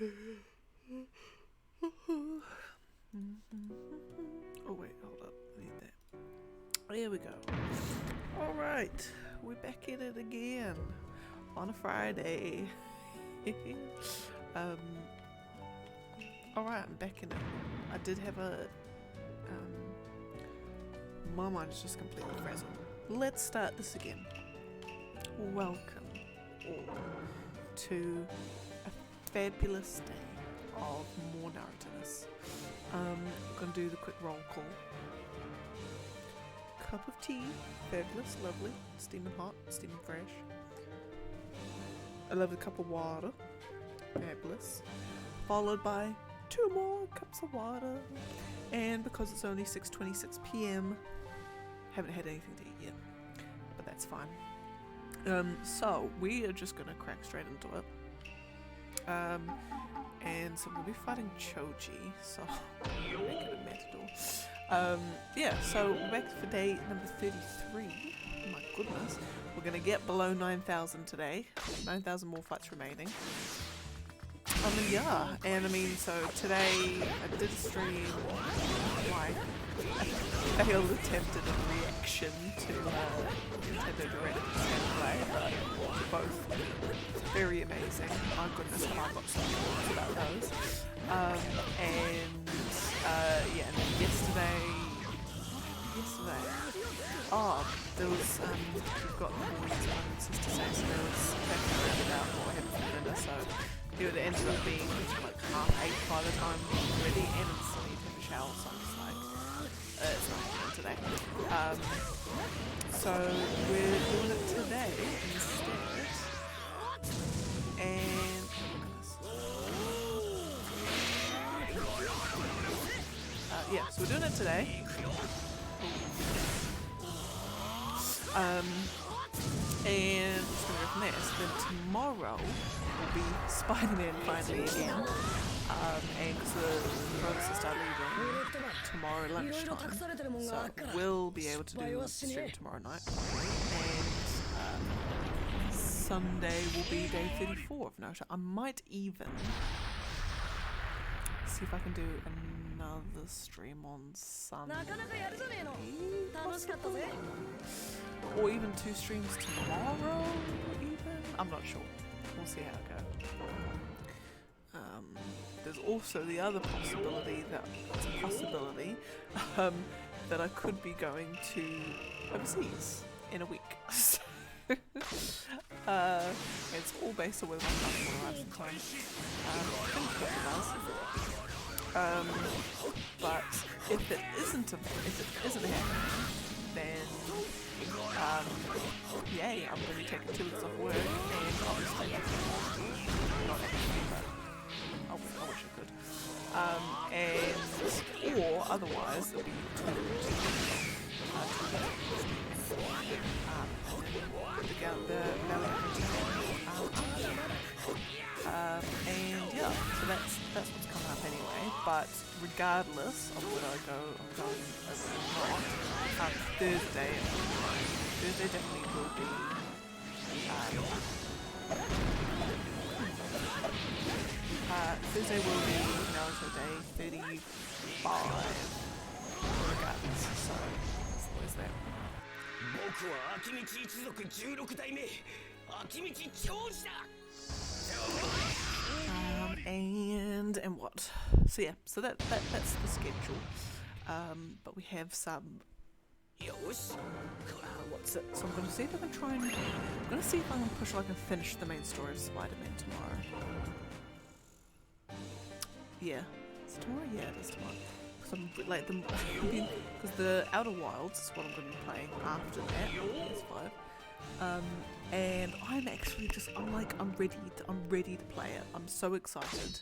Oh wait, hold up. I need that. There we go. Alright, we're back in it again on a Friday. Alright, I'm back in it. I did have a my mind's just completely frozen. Let's start this again. Welcome all to a fabulous day of more Naruto-ness. I'm gonna do the quick roll call. Cup of tea, fabulous, lovely, steaming hot, steaming fresh. A lovely cup of water, fabulous. Followed by 2 more cups of water. And because it's only 6:26 p.m, haven't had anything to eat yet, but that's fine. So we are just gonna crack straight into it. And so we'll be fighting Choji, so make it a matador. Yeah, so we're back for day number 33. Oh my goodness, we're gonna get below 9,000 today. 9,000 more fights remaining. Yeah, and I mean, so today I did a stream, like a failed attempt at a reaction to Nintendo Direct gameplay, but both very amazing. My goodness, I've got so many thoughts about those. Yeah, and then yesterday, there was, we've got the boys and sister say, so there was talking around about what happened for dinner, so it ended up being like 8:30 by the time we were ready, and it's still need to have a shower, so I'm just like, it's not happening today. So we're doing it today instead, and yeah, so we're doing it today. And just gonna go from there. So then tomorrow will be Spider-Man finally again. And because the brothers are leaving tomorrow lunchtime, so we'll be able to do stream tomorrow night. And Sunday will be day 34 of Naruto. I might even see if I can do another stream on Sunday, possibly. Or even 2 streams tomorrow, even? I'm not sure. We'll see how it goes. There's also the other possibility that I could be going to overseas in a week. It's all based on whether my passport arrives in time. I think it does. But if it isn't happening, then yay, I'm going to be taking 2 weeks off work, and obviously not actually, but I wish I could. Or otherwise there'll be 2 weeks. And yeah, so that's what's coming up anyway. But regardless of where I go, I'm going over or not. Thursday definitely will be. Thursday will be Naruto Day 35. Regardless, so it's always there. And what? So yeah, so that's the schedule. But we have some. What's it? So I'm going to see if I can push like and finish the main story of Spider-Man tomorrow. Yeah, it's tomorrow. Yeah, it is tomorrow. Because the Outer Wilds is what I'm going to be playing after that on PS5. And I'm actually I'm ready to play it. I'm so excited.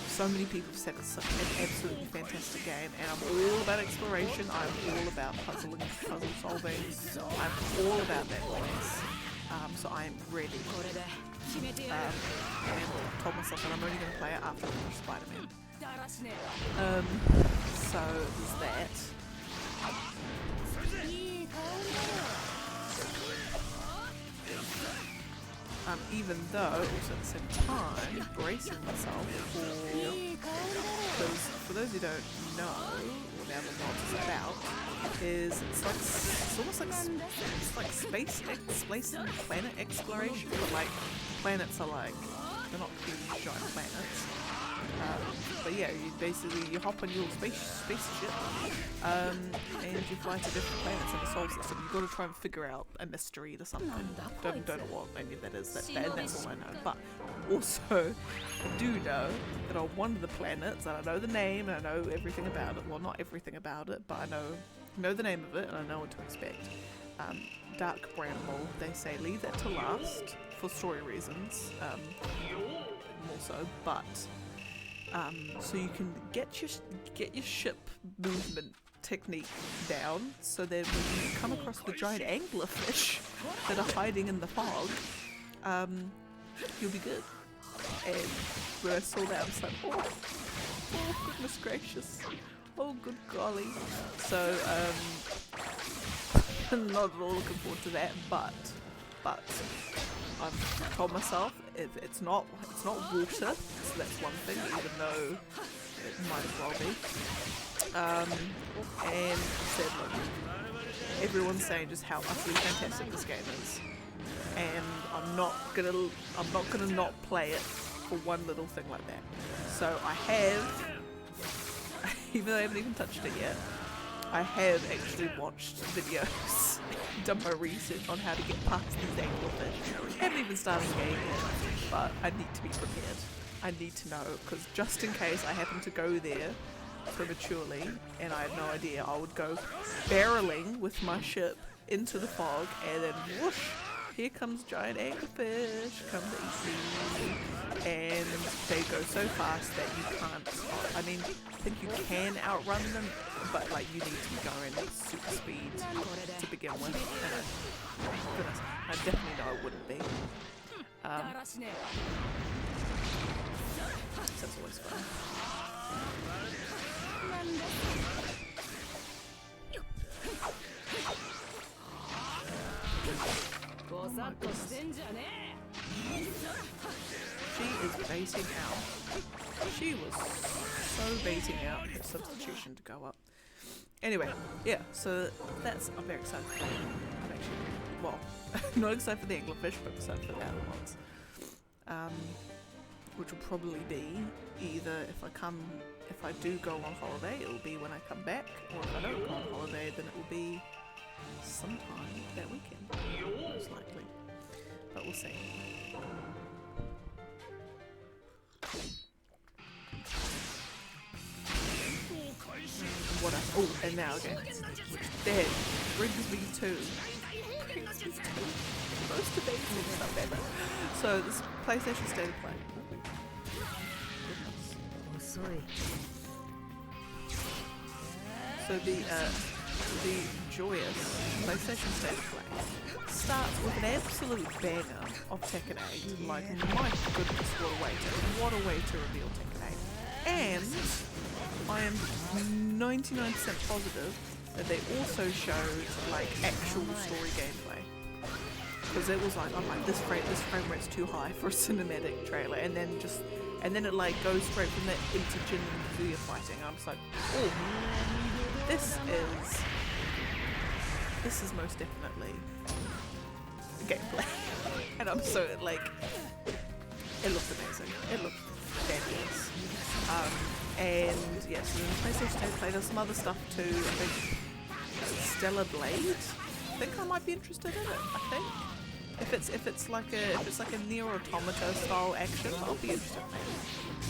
So many people have said it's an absolutely fantastic game, and I'm all about exploration. I'm all about puzzle solving. I'm all about that place. So I am ready. And I told myself that I'm only going to play it after I finish Spider-Man. So there's that. Even though also at the same time bracing myself for, because for those who don't know what the other mod is about, is it's almost like space and planet exploration, but like planets are like, they're not huge giant planets. But yeah, you hop on your spaceship, and you fly to different planets in the solar system. You've got to try and figure out a mystery to something. Don't know what any of that is. That's all I know. But also, I do know that on one of the planets, and I know the name, and I know everything about it. Well, not everything about it, but I know the name of it, and I know what to expect. Dark Bramble. They say leave that to last for story reasons, more so, but. So you can get your ship movement technique down, so that when you come across the giant anglerfish that are hiding in the fog, you'll be good. And when I saw that, I was like, oh goodness gracious, oh good golly. So I'm not at all looking forward to that, but I've told myself if it's not water, so that's one thing, even though it might as well be. And said, look, everyone's saying just how utterly fantastic this game is, and I'm not gonna not play it for one little thing like that. So I have, even though I haven't even touched it yet, I have actually watched videos, done my research on how to get past these anglerfish. I haven't even started the game yet, but I need to be prepared. I need to know, because just in case I happen to go there prematurely and I had no idea, I would go barreling with my ship into the fog, and then whoosh, here comes giant anglerfish, come to eat me. And they go so fast that you can't, I mean, I think you can outrun them, but like you need to be going at super speed to begin with. And goodness, I definitely know I wouldn't be. So that's always fun. She is baiting out. She was so baiting out her substitution to go up. Anyway, yeah, so I'm very excited for that. I'm actually, well, not excited for the anglerfish, but excited for the other ones. Which will probably be either if I do go on holiday, it will be when I come back, or if I don't go on holiday, then it will be sometime that weekend, most likely. But we'll see. What else? Oh, and now again, that brings me to most amazing stuff ever. So this PlayStation State of Play. So the joyous PlayStation State of Play starts with an absolute banger of Tekken 8. Like, my goodness, what a way to reveal Tekken 8. And I am 99% positive that they also showed like actual story gameplay. Because it was like, I'm like, this frame rate's too high for a cinematic trailer, and then it like goes straight from that into Jin and Kazuya fighting. I'm just like, oh, this is most definitely gameplay. And I'm so like, it looked amazing. It looked fabulous. And yes, so the PlayStation 2 play does some other stuff too. I think Stellar Blade. I think I might be interested in it. I think if it's like a Nier Automata style action, I'll be interested in it.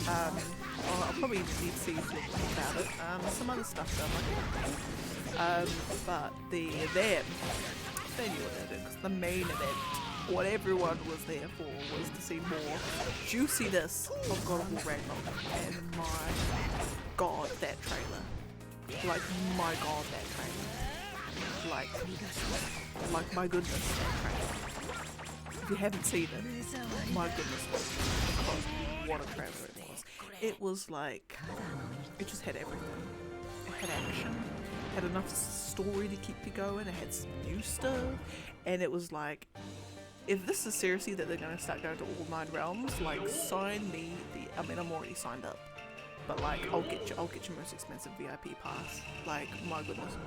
I'll probably need to see more about it. Some other stuff though, I might. But they knew what they did, because the main event, what everyone was there for, was to see more juiciness of God of War Ragnarok. And my god, that trailer. Like, my god, that trailer. Like my goodness, that trailer. If you haven't seen it, my goodness, what a trailer it was. It was like, it just had everything. It had action, had enough story to keep you going, it had some new stuff, and it was like, if this is seriously that they're gonna start going to all 9 realms, like sign me I mean, I'm already signed up, but like I'll get your most expensive VIP pass. Like, my goodness.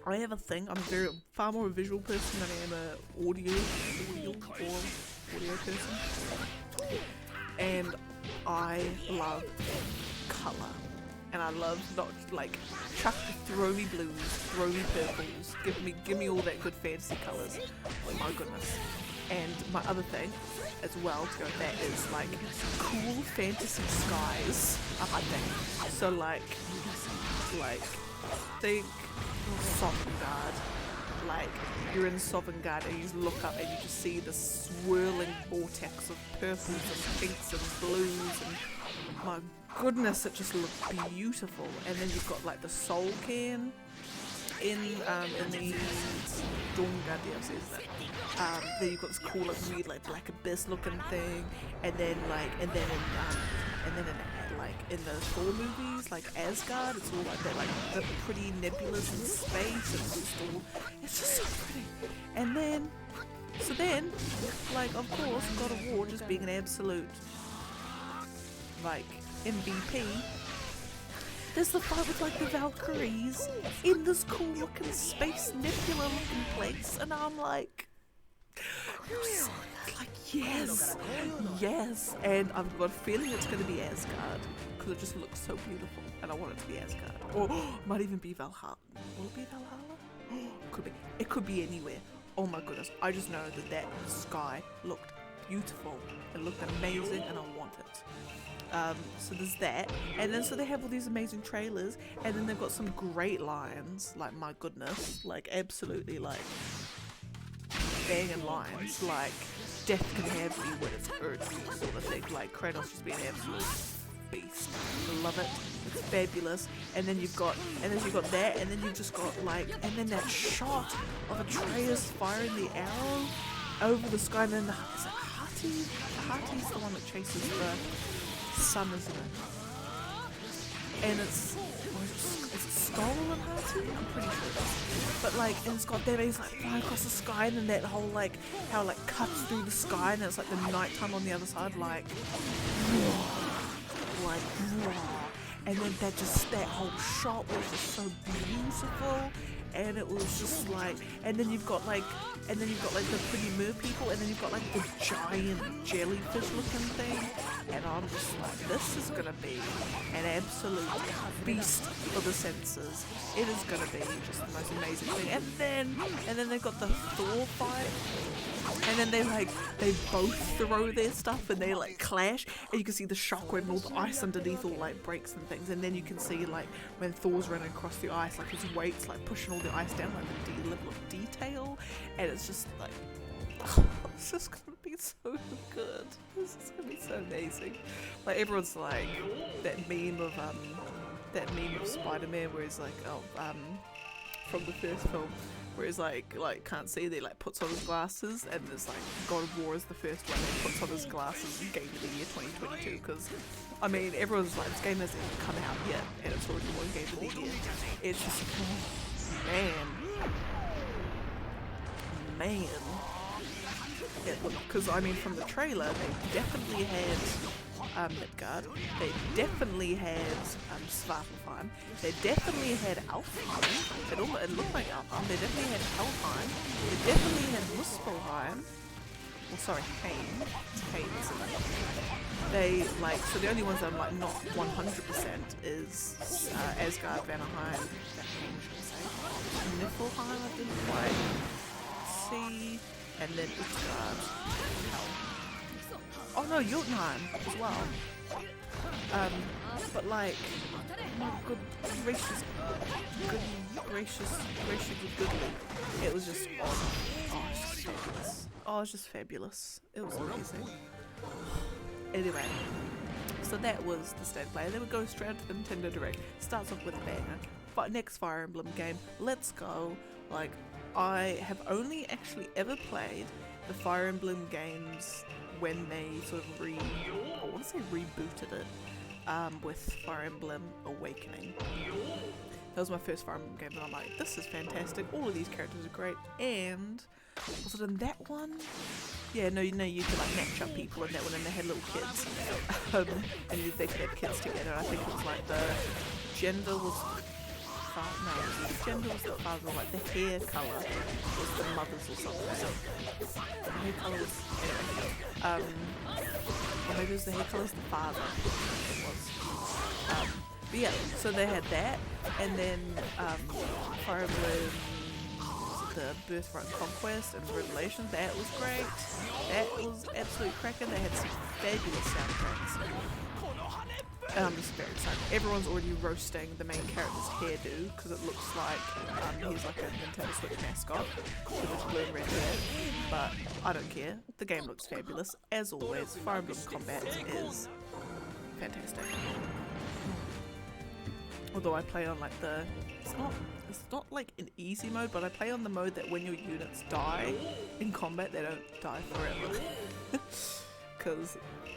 I have a thing. I'm far more a visual person than I am a audio person, and I love color. And I love not like throw me blues, throw me purples, give me all that good fantasy colours. Oh my goodness. And my other thing as well to go with that is like cool fantasy skies are my thing. So like think Sovngarde. Like you're in Sovngarde and you look up and you just see this swirling vortex of purples and pinks and blues, and my goodness, it just looked beautiful. And then you've got like the soul can in the Dawnguard DLC, isn't it? Then you've got this cool like weird like black abyss looking thing, and then in the Thor movies, like Asgard, it's all like that, like the pretty nebulas in space, and it's just so pretty. And then, like of course, God of War just being an absolute like MVP. There's the fight with like the Valkyries in this cool looking space nebula looking place, and I'm like, yes, and I've got a feeling it's going to be Asgard because it just looks so beautiful, and I want it to be Asgard, or might even be Valhalla. Will it be Valhalla? Could be. It could be anywhere. Oh my goodness! I just know that sky looked beautiful. It looked amazing, and I want it. So there's that, and then so they have all these amazing trailers, and then they've got some great lines, like my goodness, like absolutely like banging lines, like death can have me when it's urgent sort of thing, like Kratos just being an absolute beast. I love it, it's fabulous. And then you've got that, and then you've just got like, and then that shot of Atreus firing the arrow over the sky, and then the Hati's the one that chases the sun, isn't it? And is it Skull and Hati? I'm pretty sure it is. But like, and it's got that, he's like flying across the sky, and then that whole like, how it like cuts through the sky, and it's like the nighttime on the other side, like, and then that whole shot was just so beautiful. And it was just like, and then you've got like the pretty mer people, and then you've got like the giant jellyfish looking thing, and I'm just like, this is gonna be an absolute beast for the senses. It is gonna be just the most amazing thing. And then they've got the Thor fight, and then they both throw their stuff and they like clash, and you can see the shockwave and all the ice underneath all like breaks and things, and then you can see like when Thor's running across the ice, like his weight's like pushing all the ice down, like the level of detail, and it's just like, it's just gonna be so good. This is gonna be so amazing. Like everyone's like that meme of Spider-Man where he's like, from the first film, where he's like can't see, they like puts on his glasses, and it's like God of War is the first one that puts on his glasses in Game of the Year 2022, because I mean everyone's like, this game hasn't even come out yet and it's already won Game of the Year. It's just man, because I mean from the trailer they definitely had Midgard, they definitely had Svartalfheim, they definitely had Alfheim, it looked like Alfheim, they definitely had Helheim, they definitely had Muspelheim, well sorry, Hain is in that. They like, so the only ones that I'm like not 100% is Asgard, Vanaheim, Niflheim I didn't quite see, and then Utgard. Oh no, Jotunheim as well. But like, my good gracious, it was just it's just fabulous. It was amazing. Anyway, so that was the state of play. Then we go straight to the Nintendo Direct. Starts off with a banger. But next Fire Emblem game, let's go. Like, I have only actually ever played the Fire Emblem games when they sort of rebooted it with Fire Emblem Awakening. That was my first Fire Emblem game, and I'm like, this is fantastic. All of these characters are great. And was it in that one? Yeah, no, you could like match up people in that one, and they had little kids, and they could have kids together. I think it was like the gender was the gender was the father, or like the hair color was the mother's or something. The hair color was anyway, or maybe it was the hair color was the father. It was. But yeah, so they had that, and then Fire Emblem, the Birthright Conquest and Revelations, that was great. That was absolute cracking. They had some fabulous soundtracks. And I'm just very excited. Everyone's already roasting the main character's hairdo because it looks like he's like a Nintendo Switch mascot with his blue and red hair. But I don't care. The game looks fabulous. As always, Fire Emblem combat is fantastic. Although I play on like the, it's not like an easy mode, but I play on the mode that when your units die in combat, they don't die forever. Because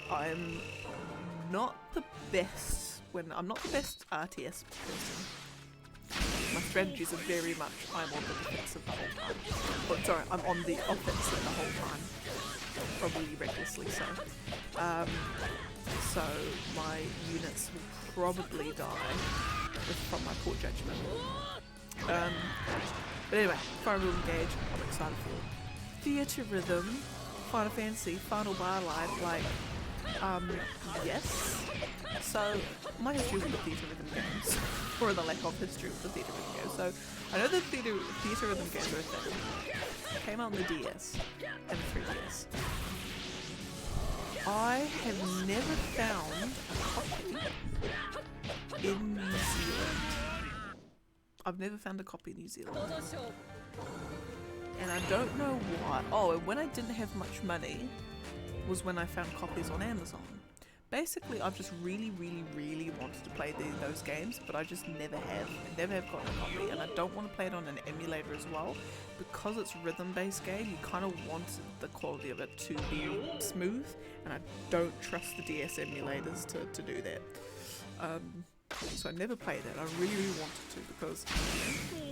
I'm not the best RTS person. My strategies are very much I'm on the defensive the whole time. But sorry, I'm on the offensive the whole time. Probably recklessly so. So my units will probably die from my poor judgment. But anyway, Fire Emblem Engage, I'm excited for. Theatre Rhythm, Final Fantasy, Final Bar Life, like, yes. So, my history with the Theatre Rhythm games, or the lack of history with the Theatre Rhythm games. So, I know that Theatre Rhythm games are a thing. Came out on the DS and the 3DS. I have never found a copy in New Zealand. I've never found a copy in New Zealand. And I don't know why. Oh, and when I didn't have much money was when I found copies on Amazon. Basically, I've just really wanted to play those games, but I just never have. I never have gotten a copy, and I don't want to play it on an emulator as well. Because it's rhythm-based game, you kind of want the quality of it to be smooth, and I don't trust the DS emulators to do that. So I never played it. I really wanted to because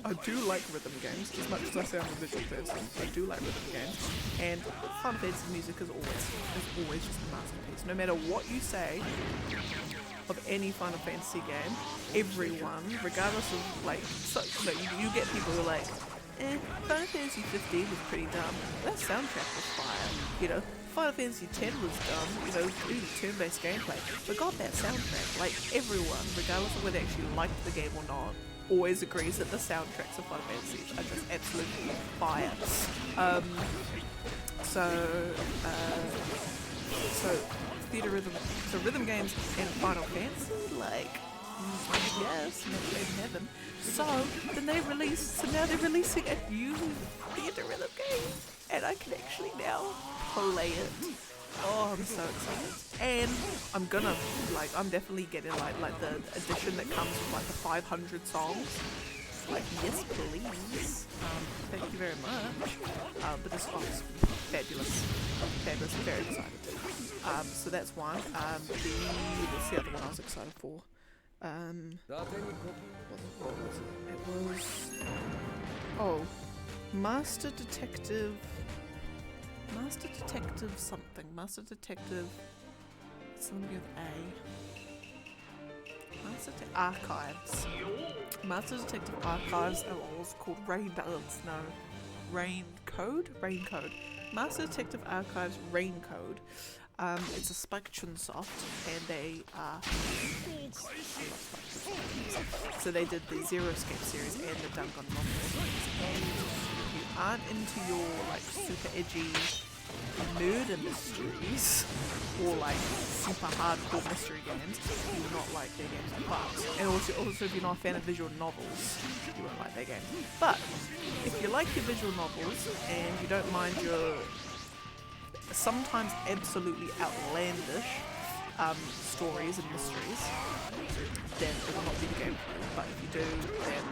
I do like rhythm games. As much as I say I'm a visual person, I do like rhythm games. And Final Fantasy music is always just a masterpiece. No matter what you say of any Final Fantasy game, everyone, regardless of like, you get people who are like, Final Fantasy 15 was pretty dumb. That soundtrack was fire, you know. Final Fantasy 10 was dumb, you know, due to turn-based gameplay. But God, that soundtrack, like everyone, regardless of whether they actually liked the game or not, always agrees that the soundtracks of Final Fantasy are just absolutely fire. So theatre rhythm, so rhythm games in Final Fantasy, like, yes, made in heaven. So then now they're releasing a new theatre rhythm game, and I can actually now play it. Oh, I'm so excited. And I'm definitely getting like the edition that comes with like the 500 songs. Like, yes please. Thank you very much. But this one's fabulous, very excited. So that's one. What's the other one I was excited for? What was it? It was, Master Detective something. Master Detective something with A. Archives. Master Detective Archives, and what was called Rain Code. Master Detective Archives Rain Code. It's a Spike Chunsoft, and they are. So they did the Zero Escape series and the Dangan novels. And if you aren't into your like super edgy murder mysteries or like super hardcore mystery games, you will not like their games. But and also if you're not a fan of visual novels, you won't like their games. But if you like your visual novels and you don't mind your sometimes absolutely outlandish stories and mysteries, then it will not be the game for you. But if you do, then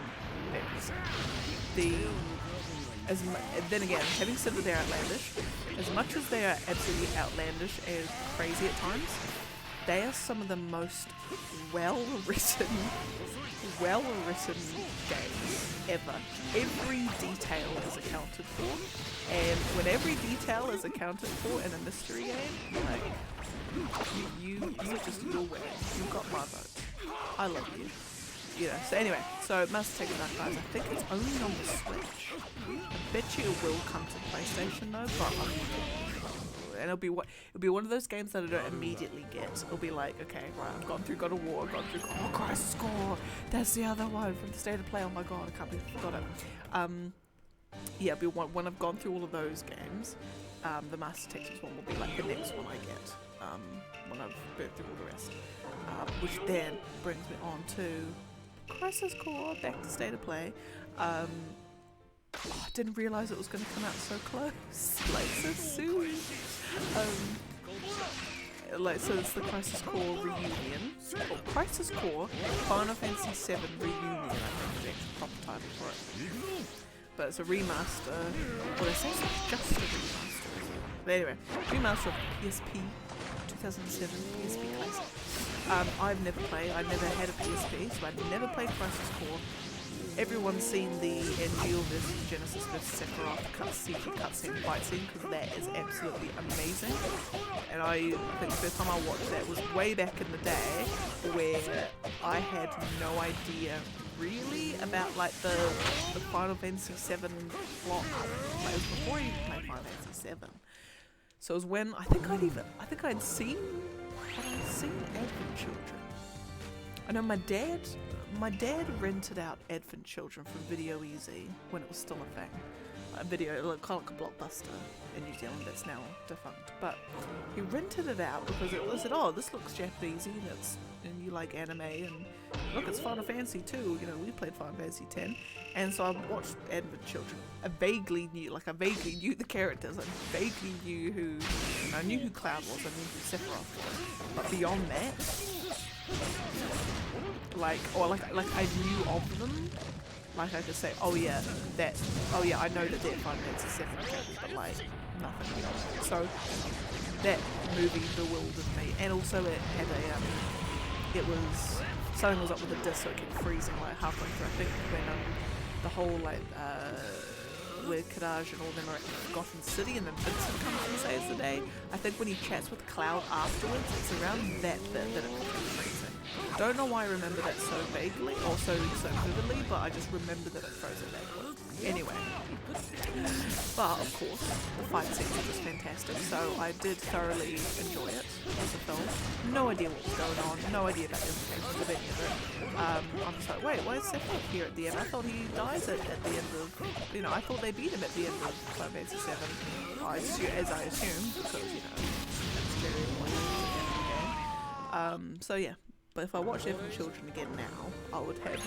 then again, having said that they're outlandish, as much as they are absolutely outlandish and crazy at times, they are some of the most well-written games ever. Every detail is accounted for, and when every detail is accounted for in a mystery game, like, you just, you're winning. You got my vote. I love you. You know, so anyway, so Master Take It Back, guys, I think it's only on the Switch. I bet you it will come to PlayStation though, but and it'll be one of those games that I don't immediately get. It'll be like, okay, right, I've gone through God of War, I've gone through Crisis Core, that's the other one from the State of Play. Oh my god, I can't believe I forgot it. Yeah, it'll be when I've gone through all of those games, the Master Texas one will be like the next one I get, when I've burnt through all the rest. Which then brings me on to Crisis Core, back to State of Play. I didn't realise it was going to come out so close, like so soon. So it's the Crisis Core reunion, or Crisis Core Final Fantasy VII reunion, I think is the proper title for it. But it's a remaster, well they say it's just a remaster, but anyway, remaster of PSP 2007 PSP Classic. I've never played, I never had a PSP, so I've never played Crisis Core. Everyone's seen the NGO versus Genesis versus Sephiroth cutscene fight scene, because that is absolutely amazing. And I think the first time I watched that was way back in the day, where I had no idea really about like the Final Fantasy VII plot. Like, it was before I even played Final Fantasy VII. So it was when I think I'd seen Advent Children. I know my dad rented out Advent Children from Video Easy when it was still a thing. A video, kind of like a Blockbuster in New Zealand that's now defunct. But he rented it out because it was, oh, this looks Japanesey and you like anime, and look, it's Final Fantasy too. You know, we played Final Fantasy X, and so I watched Advent Children. I vaguely knew the characters. I vaguely knew who Cloud was. I knew who Sephiroth was. But beyond that, like I knew of them. Like I could say, I know that they're Final Fantasy VII characters, but like nothing beyond that. So that movie bewildered me, and also it had something was up with the disc, so it kept freezing like halfway through. I think when the whole where Kadaj and all them are at Gotham City, and then Vincent comes and saves the day. I think when he chats with Cloud afterwards, it's around that bit that it becomes freezing. Don't know why I remember that so vaguely, or so vividly, but I just remember that it froze at that point. Anyway, but of course, the fight scenes are just fantastic, so I did thoroughly enjoy it as a film. No idea what was going on, no idea about the implications of any of it. I'm just like, wait, why is Sephiroth here at the end? I thought he dies at the end of, I thought they beat him at the end of Final Fantasy VII. As I assumed, because, that's very important at the end of the game. So yeah. But if I watch Advent Children again now, I would have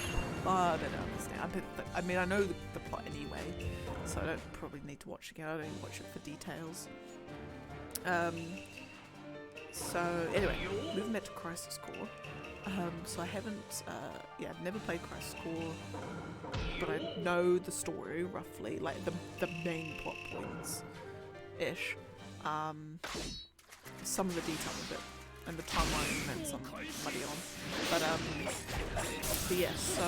far better understand. I know the plot anyway, so I don't probably need to watch it again. I don't even watch it for details. So anyway, moving back to Crisis Core. So I haven't, I've never played Crisis Core, but I know the story roughly, like the main plot points-ish. Some of the detail of it. And the timeline and some muddy on. But yeah, so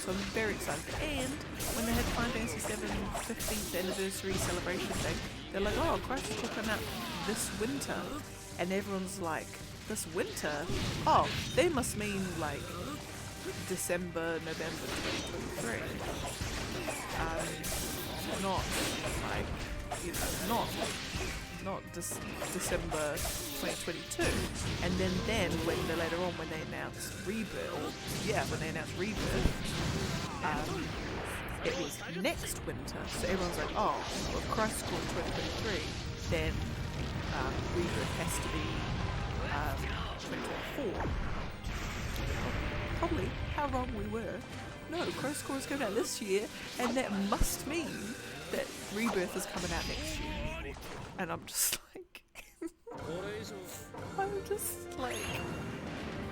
I'm very excited. And when they had Final Fantasy VII 15th anniversary celebration thing, they're like, oh, Crisis will come out this winter. And everyone's like, this winter? Oh, they must mean like December, November 2023. Not like, not December 2022. And then when later on when they announced Rebirth, it was next winter. So everyone's like, oh, well, Crisis Core 2023, then Rebirth has to be 2024. Probably how wrong we were. No, Crisis Core is coming out this year, and that must mean that Rebirth is coming out next year. And I'm just like,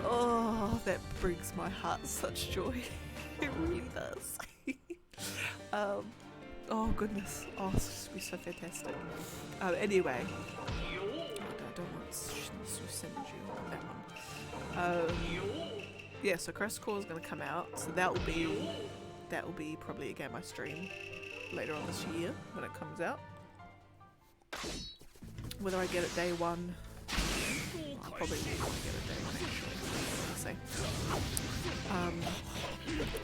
oh, that brings my heart such joy. It really does. Oh goodness, oh, it's just be so fantastic. Anyway, Frizzyninja, that one. Yeah, so Crash Core is going to come out, so that will be probably a game I stream later on this year when it comes out. Whether I get it day one, I probably will get it day one actually. We'll see.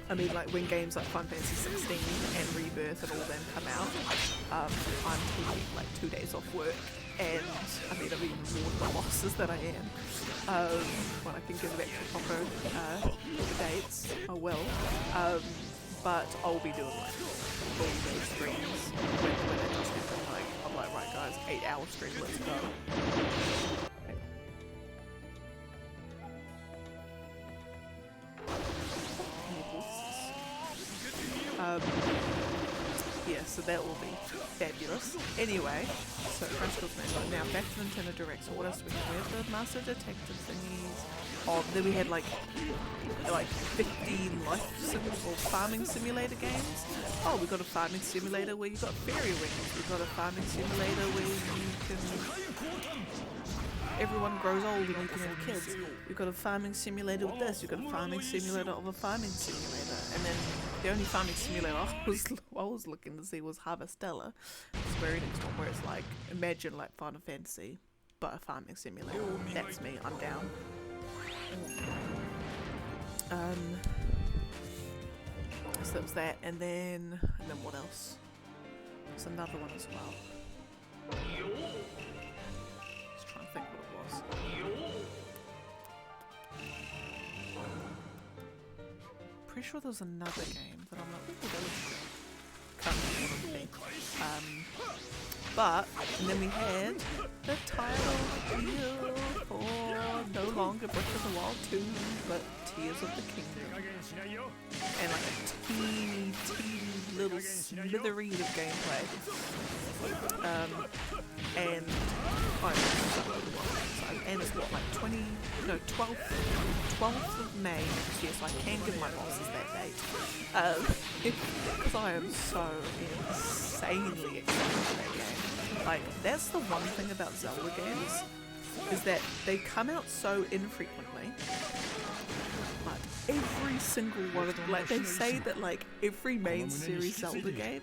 I mean, like when games like Final Fantasy 16 and Rebirth and all them come out, I'm taking like 2 days off work, and I mean I've even more the bosses than I am. When I can give it extra proper dates, I will. But I'll be doing like all day streams when it does happen. Like I'm like, right guys, 8-hour stream, let's go. Yeah, so that will be fabulous. Anyway, so Crash Course now back to Nintendo Direct. So what else do we have? We have the Master Detective thingies. Oh, then we had like 50 life sim or farming simulator games. Oh, we got a farming simulator where you got fairy wings. We got a farming simulator where you can. Everyone grows old and you can have kids. We've got a farming simulator with this. We've got a farming simulator of a farming simulator, and then the only farming simulator I was looking to see was Harvestella. It's the very next one where it's like, imagine like Final Fantasy, but a farming simulator. That's me, I'm down. So that was that, and then what else? There's another one as well. Just trying to think what it was. Pretty sure there was another game that I'm like, ooh, that looks good. Can't remember what it would be. But, and then we had the title reveal for no longer Breath of the Wild 2, but Tears of the Kingdom. And like a teeny little smithereen of gameplay. And it's what, like 12th of May next year, so I can give my bosses that date. Because I am so insanely excited for that game. Like, that's the one thing about Zelda games, is that they come out so infrequently. Like, every single one of them, like, they say that, like, every main series Zelda game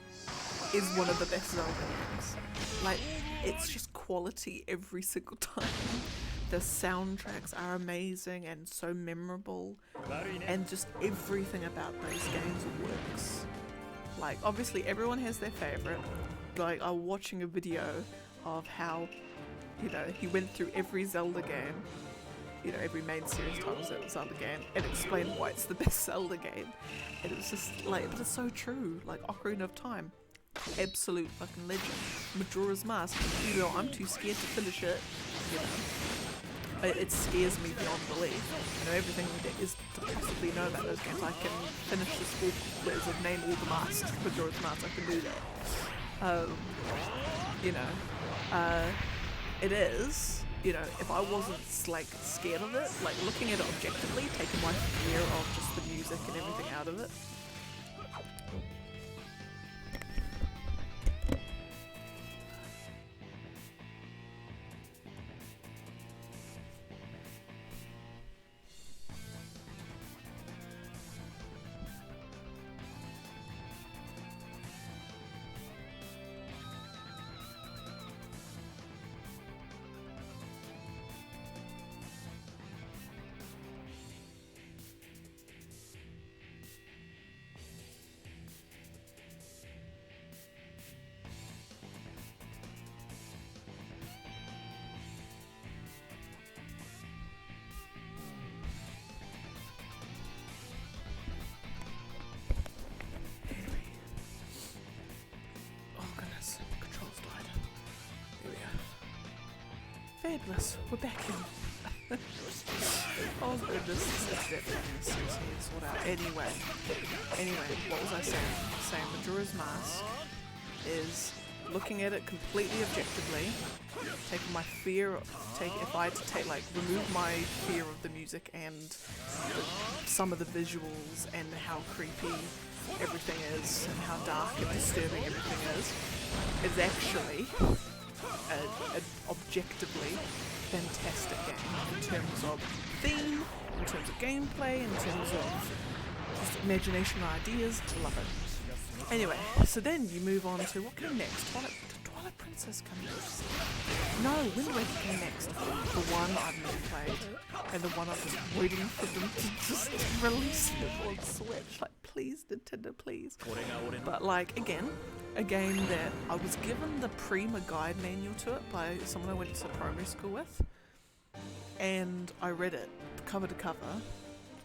is one of the best Zelda games. Like, it's just quality every single time. The soundtracks are amazing and so memorable, and just everything about those games works. Like, obviously everyone has their favourite. Like, I'm watching a video of how, you know, he went through every Zelda game, you know, every main series title Zelda game, and explained why it's the best Zelda game. And it was just like, but it's so true. Like, Ocarina of Time, absolute fucking legend. Majora's Mask, even though I'm too scared to finish it, you know, it scares me beyond belief. You know, everything there is to possibly know about those games. I can finish the school quiz of name all the masks, Majora's Mask, I can do that. You know, it is, you know, if I wasn't like scared of it, like looking at it objectively, taking my fear of just the music and everything out of it. Fabulous, we're back in. Oh goodness, this is definitely a sort out. Anyway, what was I saying? Majora's Mask is looking at it completely objectively, taking my fear, if I had to take, like, remove my fear of the music and some of the visuals and how creepy everything is and how dark and disturbing everything is actually an objectively fantastic game in terms of theme, in terms of gameplay, in terms of just imagination and ideas. Love it. Anyway, so then you move on to what came next? Twilight Princess come next. No, Wind Waker came next. The one I've never played, and the one I'm just waiting for them to just release it on Switch. Like, please, Nintendo, please. But like, again, a game that I was given the Prima guide manual to it by someone I went to primary school with, and I read it cover to cover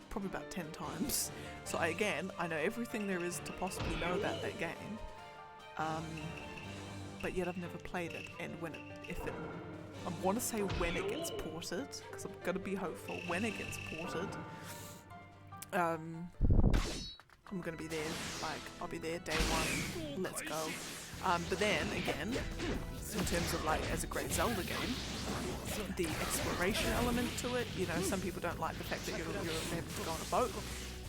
probably about 10 times. So I know everything there is to possibly know about that game, but yet I've never played it. And I want to say when it gets ported, because I'm gonna be hopeful when it gets ported. I'm gonna be there, like, I'll be there day one, let's go. But then, again, in terms of, like, as a great Zelda game, the exploration element to it, you know, some people don't like the fact that you're able to go on a boat,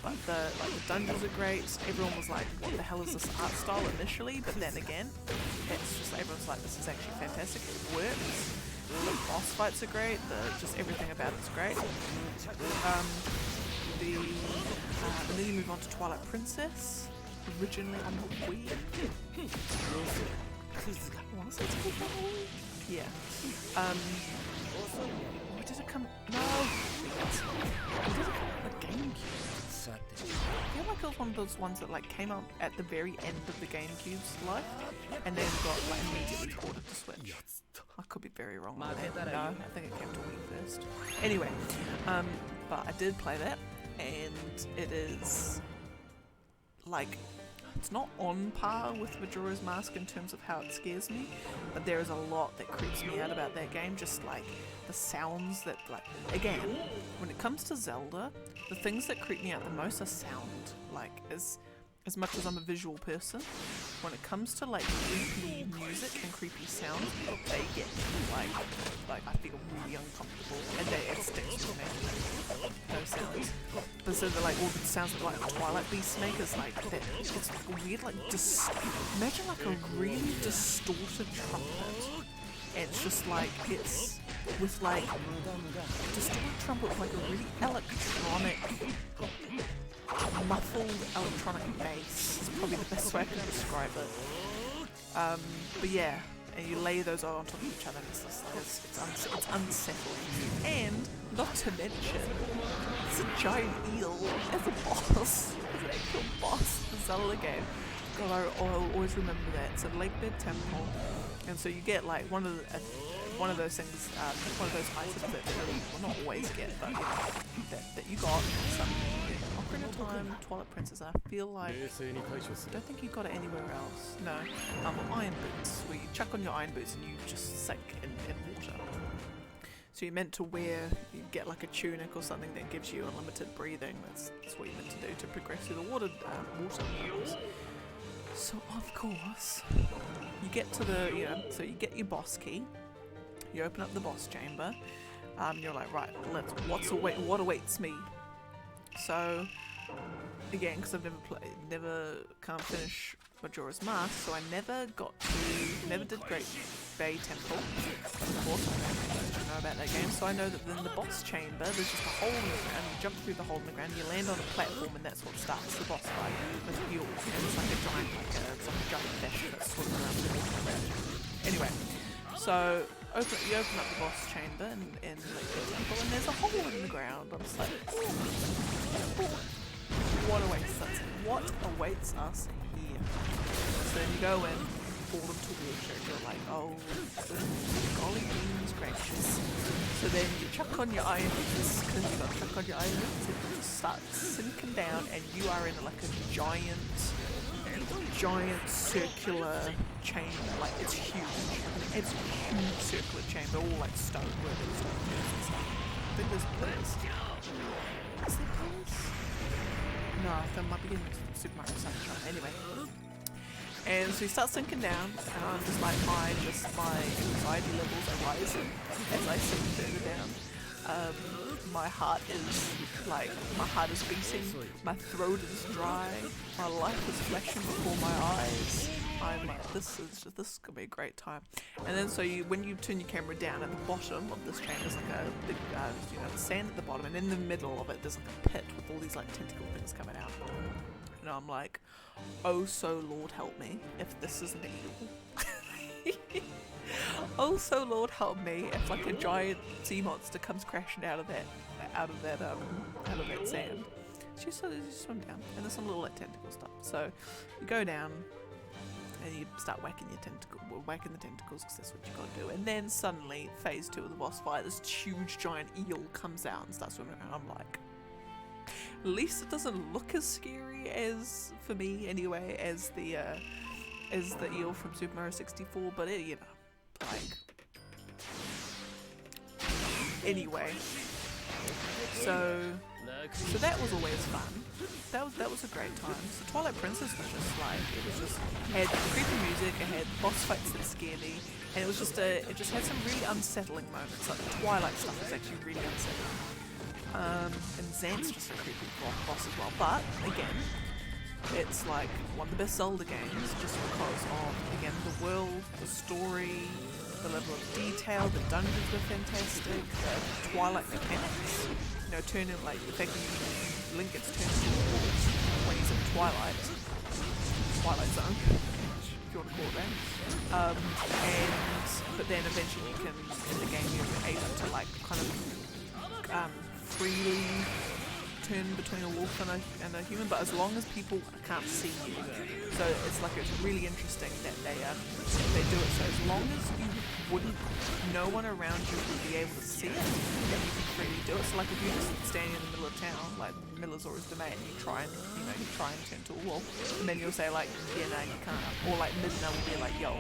but the dungeons are great. Everyone was like, what the hell is this art style initially? But then again, it's just, everyone's like, this is actually fantastic, it works. The boss fights are great, just everything about it's great. And then you move on to Twilight Princess, originally on the Wii. I want to say it's called on the Wii? Yeah. Where did it come? No! Where did it come on the GameCube? I feel like it was one of those ones that like came out at the very end of the GameCube's life, and then got like immediately ported to Switch. I could be very wrong on that. No, I think it came to Wii first. Anyway, but I did play that, and it is like, it's not on par with Majora's Mask in terms of how it scares me, but there is a lot that creeps me out about that game, just like the sounds that, like, again, when it comes to Zelda, the things that creep me out the most are sound. Like, as much as I'm a visual person, when it comes to like creepy music and creepy sounds, they get like I feel really uncomfortable, and it sticks with me. Those sounds. But so they're like all the sounds that like Twilight Beast make is like that. It's weird, like imagine like a really distorted trumpet. And it's just like it's with like distorted trumpet with like a really electronic, muffled electronic bass is probably the best way I can describe it. But yeah, and you lay those on top of each other, and it's just like, it's unsettling. And not to mention, it's a giant eel as a boss, as an actual boss in the Zelda game. God, I'll always remember that. It's a Lakebed Temple, and so you get like one of those things, one of those items that you will not always get, but you know, that you got some Ocarina of Time, Twilight Princess, and I feel like, I don't think you got it anywhere else. No, iron boots, where you chuck on your iron boots and you just sink in water. So you're meant to you get like a tunic or something that gives you unlimited breathing. That's what you're meant to do to progress through the water levels. So of course, you get to so you get your boss key. You open up the boss chamber, you're like, right, what awaits me? So, again, because I've never can't finish Majora's Mask, so I never did Great Bay Temple. Of course, I know about that game, so I know that in the boss chamber, there's just a hole in the ground, you jump through the hole in the ground, you land on a platform, and that's what starts the boss fight with fuel. And it's like a giant fish that's swimming around the ground. Anyway, so you open up the boss chamber in the temple, and there's a hole in the ground. I'm just like, what awaits us here? So then you go in, fall into water, and you're like, oh, golly beans gracious. So then you chuck on your iron boots, because you got to chuck on your iron boots, and you just start sinking down, and you are in like a giant circular chamber. Like, it's huge. It's a huge circular chamber, all like stone wood and stuff. I think there's pillars. Is there pillars? No, there might be in Super Mario Sunshine. Anyway. And so you start sinking down, and I'm just like, my anxiety levels are rising as I sink further down. My heart is beating, my throat is dry, my life is flashing before my eyes, I'm like, this is gonna be a great time. And then so when you turn your camera down, at the bottom of this chain there's like a big, sand at the bottom, and in the middle of it there's like a pit with all these like tentacle things coming out. And I'm like, oh so Lord help me if this is an eel. Oh so Lord help me if like a giant sea monster comes crashing out of that sand. So you swim down, and there's some little like tentacle stuff. So you go down and you start whacking the tentacles, because that's what you gotta do. And then suddenly, phase 2 of the boss fight, this huge giant eel comes out and starts swimming around. I'm like, at least it doesn't look as scary as, for me anyway, as the eel from Super Mario 64. But it, like, anyway. So that was always fun. That was a great time. So Twilight Princess was just like, had creepy music, it had boss fights that scared me, and it just had some really unsettling moments. Like the Twilight stuff was actually really unsettling. And Zant's just a creepy boss as well. But again, it's like one of the best Zelda games just because of, again, the world, the story, the level of detail, the dungeons were fantastic, the Twilight mechanics. Turning, like, the fact that Link gets turned into a horse when he's in Twilight Zone, if you want to call it that. But then eventually you can, in the game, you're able to, like, kind of freely turn between a wolf and a human, but as long as people can't see you. So it's really interesting that they do it. So as long as no one around you would be able to see it, then you can freely do it. So like if you're just standing in the middle of town, like Miller's Domain, and you try and turn to a wolf, and then you'll say like, yeah, nah, you can't. Or like Midna will be like, yo,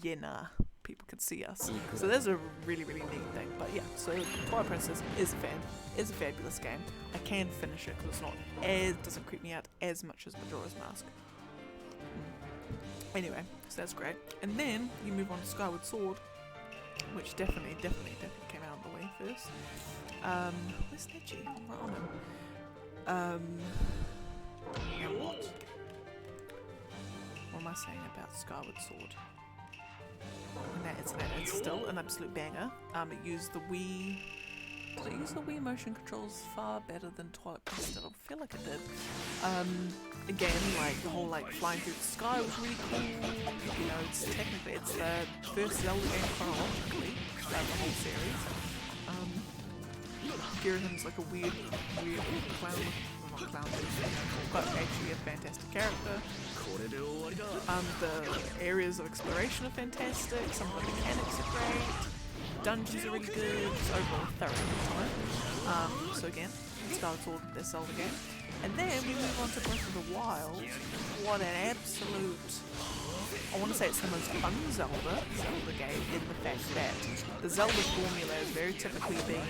yeah, nah, people can see us. So there's a really, really neat thing. But yeah, so Twilight Princess is a fabulous game. I can finish it because it doesn't creep me out as much as Majora's Mask. Anyway, so that's great. And then you move on to Skyward Sword, which definitely came out of the way first. Where's Neji? Where am I? And what? What am I saying about Skyward Sword? And it's still an absolute banger. It used the Wii. Did it use the Wii motion controls far better than Twilight Princess? I feel like it did. Again, like the whole like flying through the sky was really cool. It's the first Zelda game chronologically throughout the whole series. Girahim's like a weird clown. Well, not clown, but actually a fantastic character. The areas of exploration are fantastic. Some of the mechanics are great. Dungeons are really good. It's overall a thorough good time. So again, Skyward Sword, their Zelda game. And then we move on to Breath of the Wild. What an absolute... I want to say it's the most fun Zelda game, in the fact that the Zelda formula is very typically being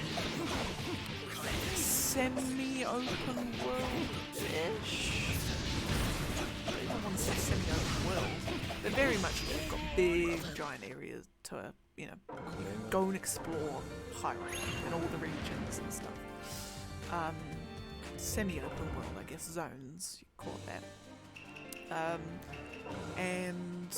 semi-open world-ish. I don't want to say semi-open world, but very much they've got big giant areas to, go and explore Hyrule and all the regions and stuff. Semi-open world, I guess, zones, you call it that. And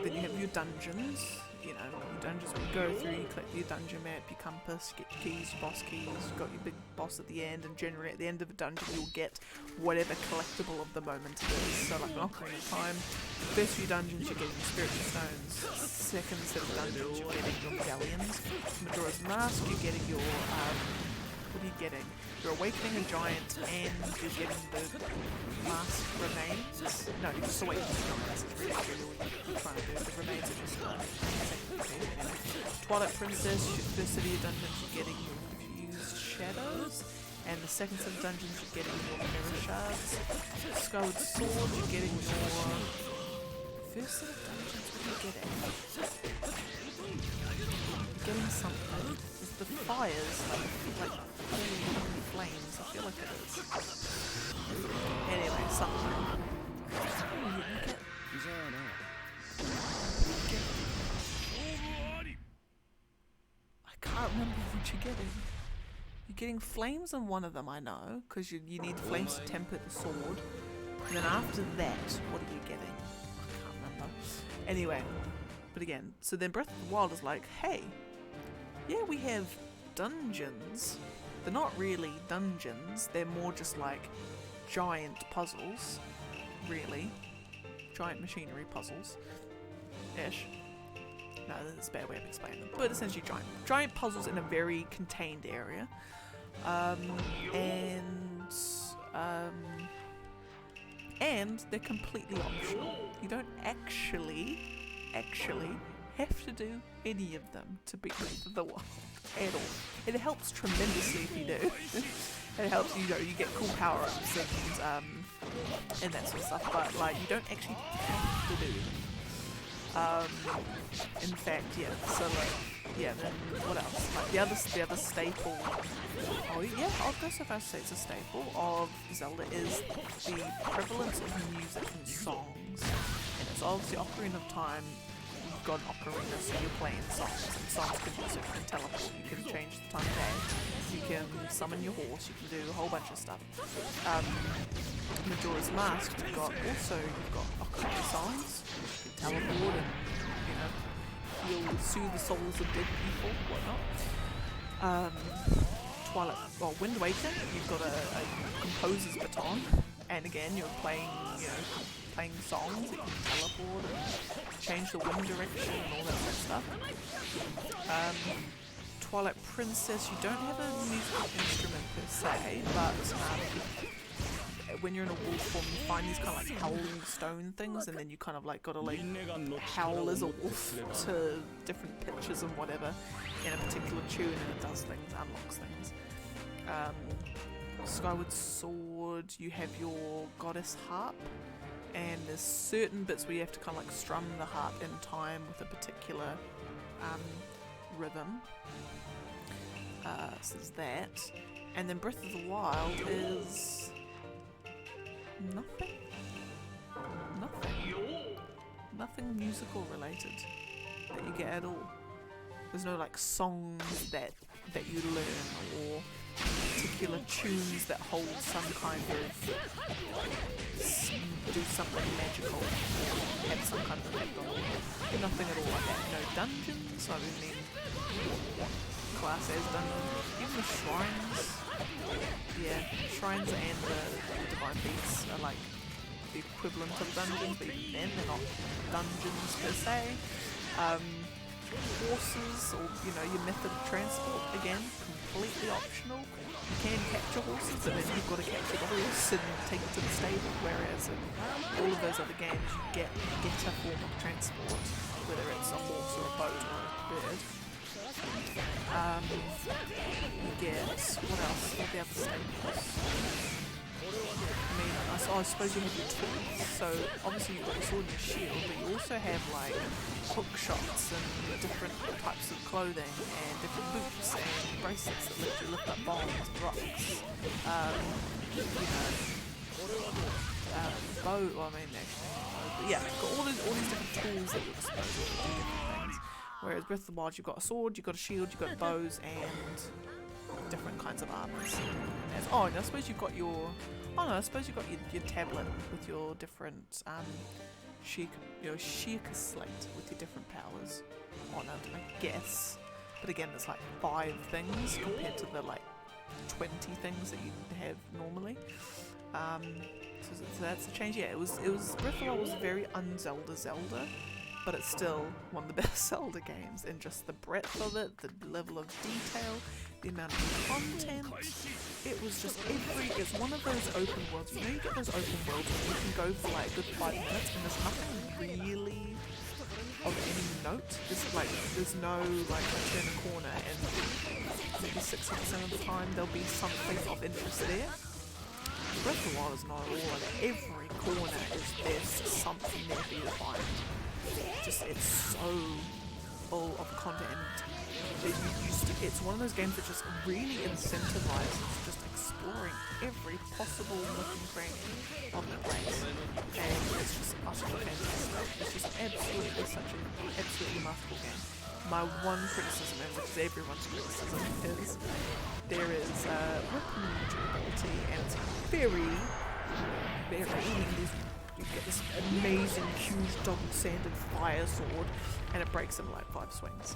then you have your dungeons, your dungeons where you go through, you collect your dungeon map, your compass, you get your keys, your boss keys, you've got your big boss at the end, and generally at the end of a dungeon you'll get whatever collectible of the moment it is. So like an Ocarina of Time, first few dungeons you're getting spiritual stones, second set of dungeons you're getting your medallions, Majora's Mask you're getting your, what are you getting? You're awakening a giant and you're getting the mask remains. No, you're just awakening a giant. That's really what you're trying to do. The remains are just Twilight Princess, first city of dungeons you're getting your fused shadows, and the second set of dungeons you're getting your mirror shards. Skyward Sword you're getting your first set of dungeons. What are you getting? You're getting something. The fires, like flames, I feel like it is. Anyway, something. I can't remember what you're getting. You're getting flames on one of them, I know, because you need flames to temper the sword. And then after that, what are you getting? I can't remember. Anyway, but again, so then Breath of the Wild is like, hey, yeah, we have dungeons. They're not really dungeons, they're more just like giant puzzles, really. Giant machinery puzzles-ish. No, that's a bad way of explaining them, but essentially giant puzzles in a very contained area. And they're completely optional. You don't actually have to do any of them to beat Breath of the Wild at all. It helps tremendously if you do. It helps, you know, you get cool power-ups and that sort of stuff, but like you don't actually have to do them. In fact, yeah, so like, yeah, then what else? Like the other staple, oh yeah, I'll go so far as to say it's a staple of Zelda is the prevalence of music and songs. And it's obviously Ocarina of Time, you've got an ocarina, so you're playing songs, and songs can also teleport, you can change the time of day, you can summon your horse, you can do a whole bunch of stuff. Majora's Mask, you've got ocarina songs, you can teleport and, you know, you'll soothe the souls of dead people, whatnot. Wind Waker, you've got a composer's baton, and again you're playing, you know, playing songs that you can teleport and change the wind direction and all that sort of stuff. Twilight Princess, you don't have a musical instrument per se, but when you're in a wolf form, you find these kind of like howling stone things, and then you kind of like gotta like howl as a wolf to different pitches and whatever in a particular tune, and it does things, unlocks things. Skyward Sword, you have your goddess harp, and there's certain bits where you have to kind of like strum the harp in time with a particular rhythm. So there's that, and then Breath of the Wild is nothing musical related that you get at all. There's no like songs that you learn, or particular tunes that hold some kind of do something magical, or have some kind of effect on it. Nothing at all like that. No dungeons, I mean class as dungeons, even the shrines. Yeah, shrines and the divine beasts are like the equivalent of dungeons, but even then they're not dungeons per se. Horses, or you know, your method of transport, again, completely optional. You can capture horses, but then you've got to capture the horse and take it to the stable, whereas in all of those other games you get a form of transport, whether it's a horse or a boat or a bird. You get, what else? What the other staples? I mean, I suppose you have your tools, so obviously you've got your sword and your shield, but you also have like hook shots and different types of clothing and different boots and bracelets that let you lift up bombs and rocks. You know, bow, well, I mean actually, but yeah, you've got all these different tools at your disposal to do different things. Whereas Breath of the Wild, you've got a sword, you've got a shield, you've got bows and different kinds of armors. And I suppose you've got your tablet with your different Sheikah slate with your different powers on it, I guess. But again, there's like 5 things compared to the like 20 things that you have normally. So that's the change. Yeah, it was Breath of the Wild was very Zelda, but it's still one of the best Zelda games in just the breadth of it, the level of detail, the amount of content. It was just it's one of those open worlds. You know, you get those open worlds where you can go for like a good 5 minutes and there's nothing really of any note. There's no like I turn a corner and maybe 60% of the time there'll be something of interest there. Breath of the Wild is not at all. Like every corner there's something there for you to find. It's so full of content, and it's one of those games that just really incentivizes just exploring every possible nook and cranny of the place, and it's just utterly fantastic. It's just absolutely such an absolutely masterful game. My one criticism, and which is everyone's criticism, is there is weapon durability, and it's very, very, there's you get this amazing, huge double-sanded fire sword, and it breaks in like 5 swings.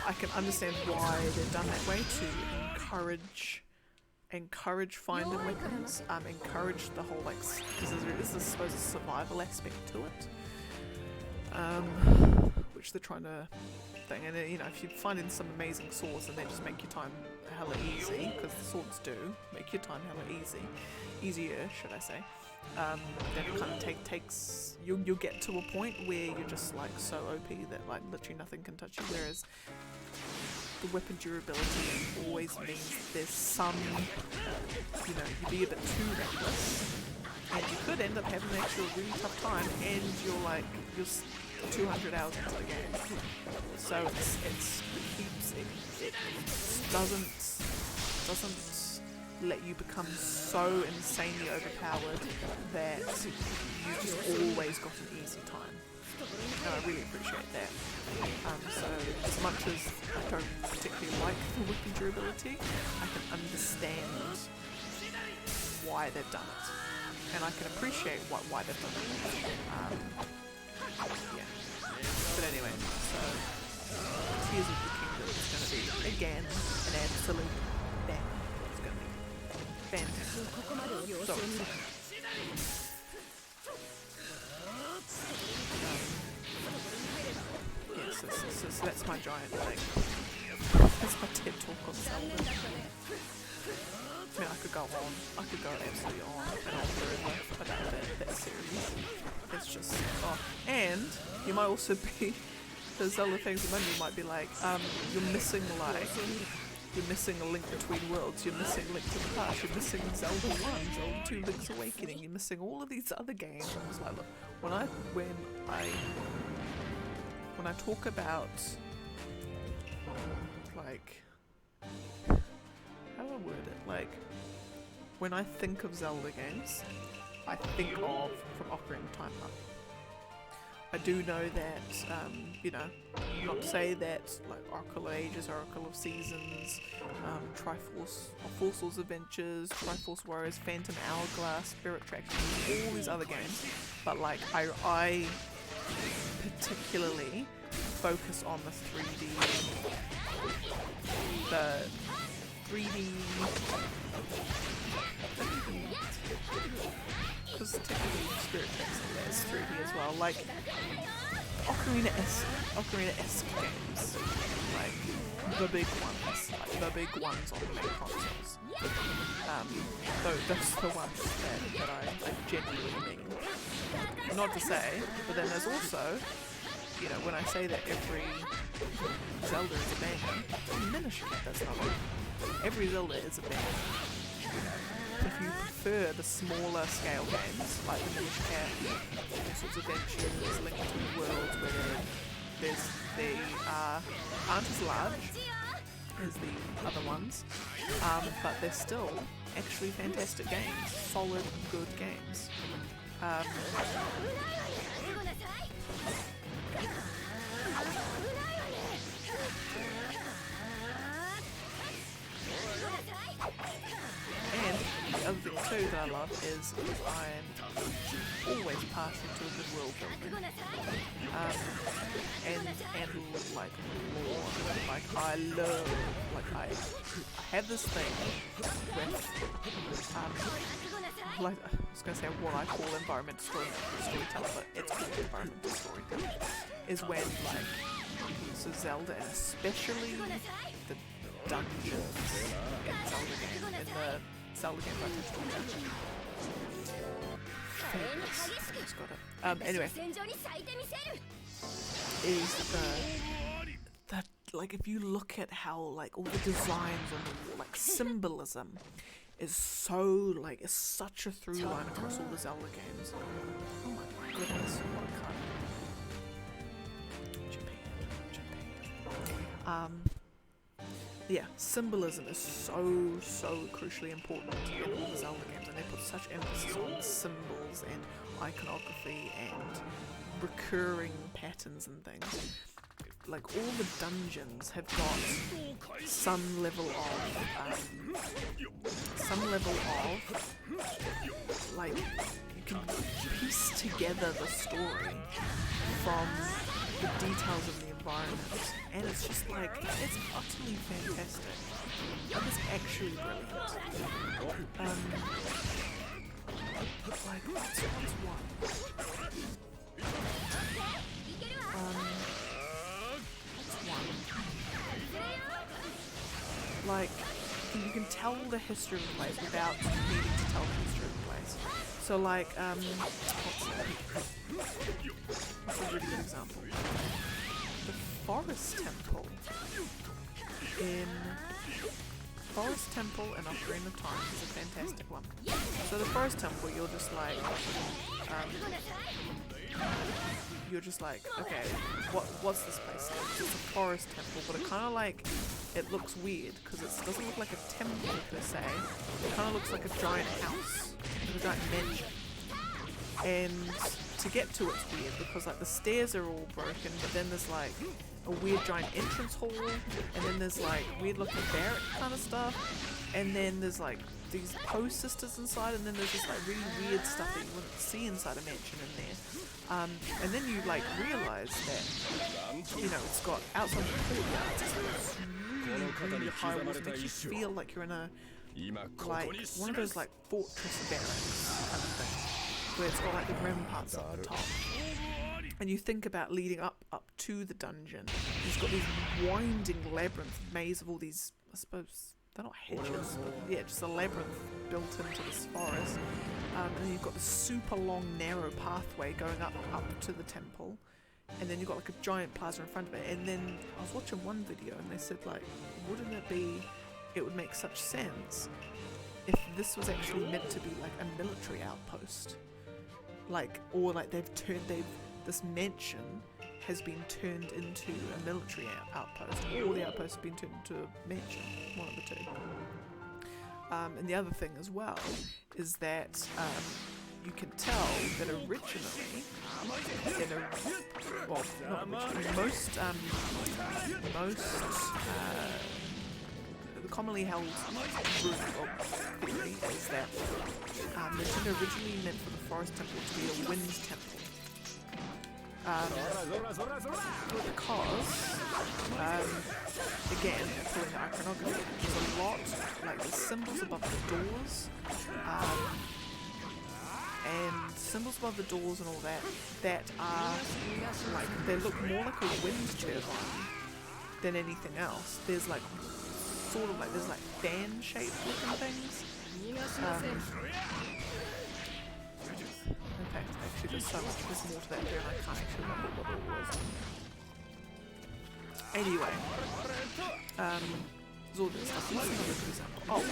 I can understand why they're done that way to encourage finding weapons, encourage the whole like, because there is, I suppose, a survival aspect to it, which they're trying to thing. And you know, if you're finding some amazing swords and they just make your time hella easy, because the swords do make your time hella easier, should I say, then it kind of takes you'll get to a point where you're just like so OP that like literally nothing can touch you, whereas the weapon durability always means there's some, you know, you'd be a bit too reckless and you could end up having actually a really tough time, and you're 200 hours into the game. So it doesn't let you become so insanely overpowered that you just always got an easy time. And I really appreciate that. So as much as I don't particularly like the weapon durability, I can understand why they've done it. And I can appreciate why they've done it. Yeah. But anyway, so Tears of the Kingdom is going to be, again, an absolute bang. It's going to be fantastic. So excited. So that's my giant thing. That's my TED talk on Zelda. I mean, I could go absolutely on and on forever about that series. It's just, oh, and you might also be, the Zelda things at the moment, you might be like, you're missing a Link Between Worlds, you're missing Link to the Past, you're missing Zelda 1, Zelda 2, Link's Awakening, you're missing all of these other games. I was like, look, when I talk about, like, how do I word it? Like, when I think of Zelda games, I think of from Ocarina of Time up. I do know that, you know, not to say that, like, Oracle of Ages, Oracle of Seasons, Triforce, Four Swords Adventures, Triforce Warriors, Phantom Hourglass, Spirit Tracks, all these other games, but, like, I particularly focus on the 3D, because technically Spirit Tracks is 3D as well, like Ocarina-esque games, like the big ones on the main consoles. Those are the ones that I genuinely mean. Not to say, but then there's also, you know, when I say that every Zelda is a banger, I'm diminishing it, that's not it. Every Zelda is a banger. If you prefer the smaller scale games, like the Minish Cap, All Sorts of Adventures, Link Between Worlds, where they aren't as large as the other ones, but they're still actually fantastic games, solid, good games. And the other thing too that I love is I'm always partial to a good world building. And like lore. Like I love, like I have this thing with like, I was gonna say what I call environmental storytelling, but it's called environmental storytelling. Is when like so Zelda, and especially the dungeons in Zelda game, in the Zelda game I touched on now. Fabulous. I just got it. Anyway, is that like if you look at how like all the designs on the wall, like symbolism is so like is such a through line across all the Zelda games. Oh my goodness, what a cut. Yeah, symbolism is so crucially important in all the Zelda games, and they put such emphasis on symbols and iconography and recurring patterns and things. Like all the dungeons have got some level of like you can piece together the story from the details of the environment, and it's just like it's utterly fantastic. Like it's actually brilliant. Like what's one? Like, you can tell the history of the place without needing to tell the history of the place. So like, what's a really good example? The Forest Temple in Ocarina of Time is a fantastic one. So the Forest Temple, you're just like, okay, what's this place like? It's a forest temple, but it kind of like, it looks weird because it doesn't look like a temple per se. It kind of looks like a giant house, like a giant mansion. And to get to it's weird because like the stairs are all broken, but then there's like a weird giant entrance hall, and then there's like weird looking barrack kind of stuff, and then there's like these post sisters inside, and then there's just like really weird stuff that you wouldn't see inside a mansion in there. And then you like realise that, you know, it's got outside the courtyard, it's really high walls. It makes you feel like you're in a like one of those like fortress barracks kind of thing, where it's got like the ramparts up the top. And you think about leading up to the dungeon. It's got these winding labyrinth maze of all these, I suppose they're not hedges, but yeah, just a labyrinth built into this forest. And you've got this super long, narrow pathway going up to the temple. And then you've got like a giant plaza in front of it. And then I was watching one video and they said like, wouldn't it would make such sense if this was actually meant to be like a military outpost. Like, or like this mansion has been turned into a military outpost, or the outpost has been turned into a mansion, one of the two. And the other thing as well is that you can tell that originally, the commonly held theory is that Nintendo originally meant for the Forest Temple to be a wind temple. Because, again, pulling the iconography, there's a lot, like the symbols above the doors, and symbols above the doors and all that are, like, they look more like a wind turbine than anything else. There's like, sort of like, there's like fan-shaped looking things. In fact, actually there's so much, there's more to that there and I can't actually remember what it was. Anyway, there's all this stuff. What's another good example? Oh,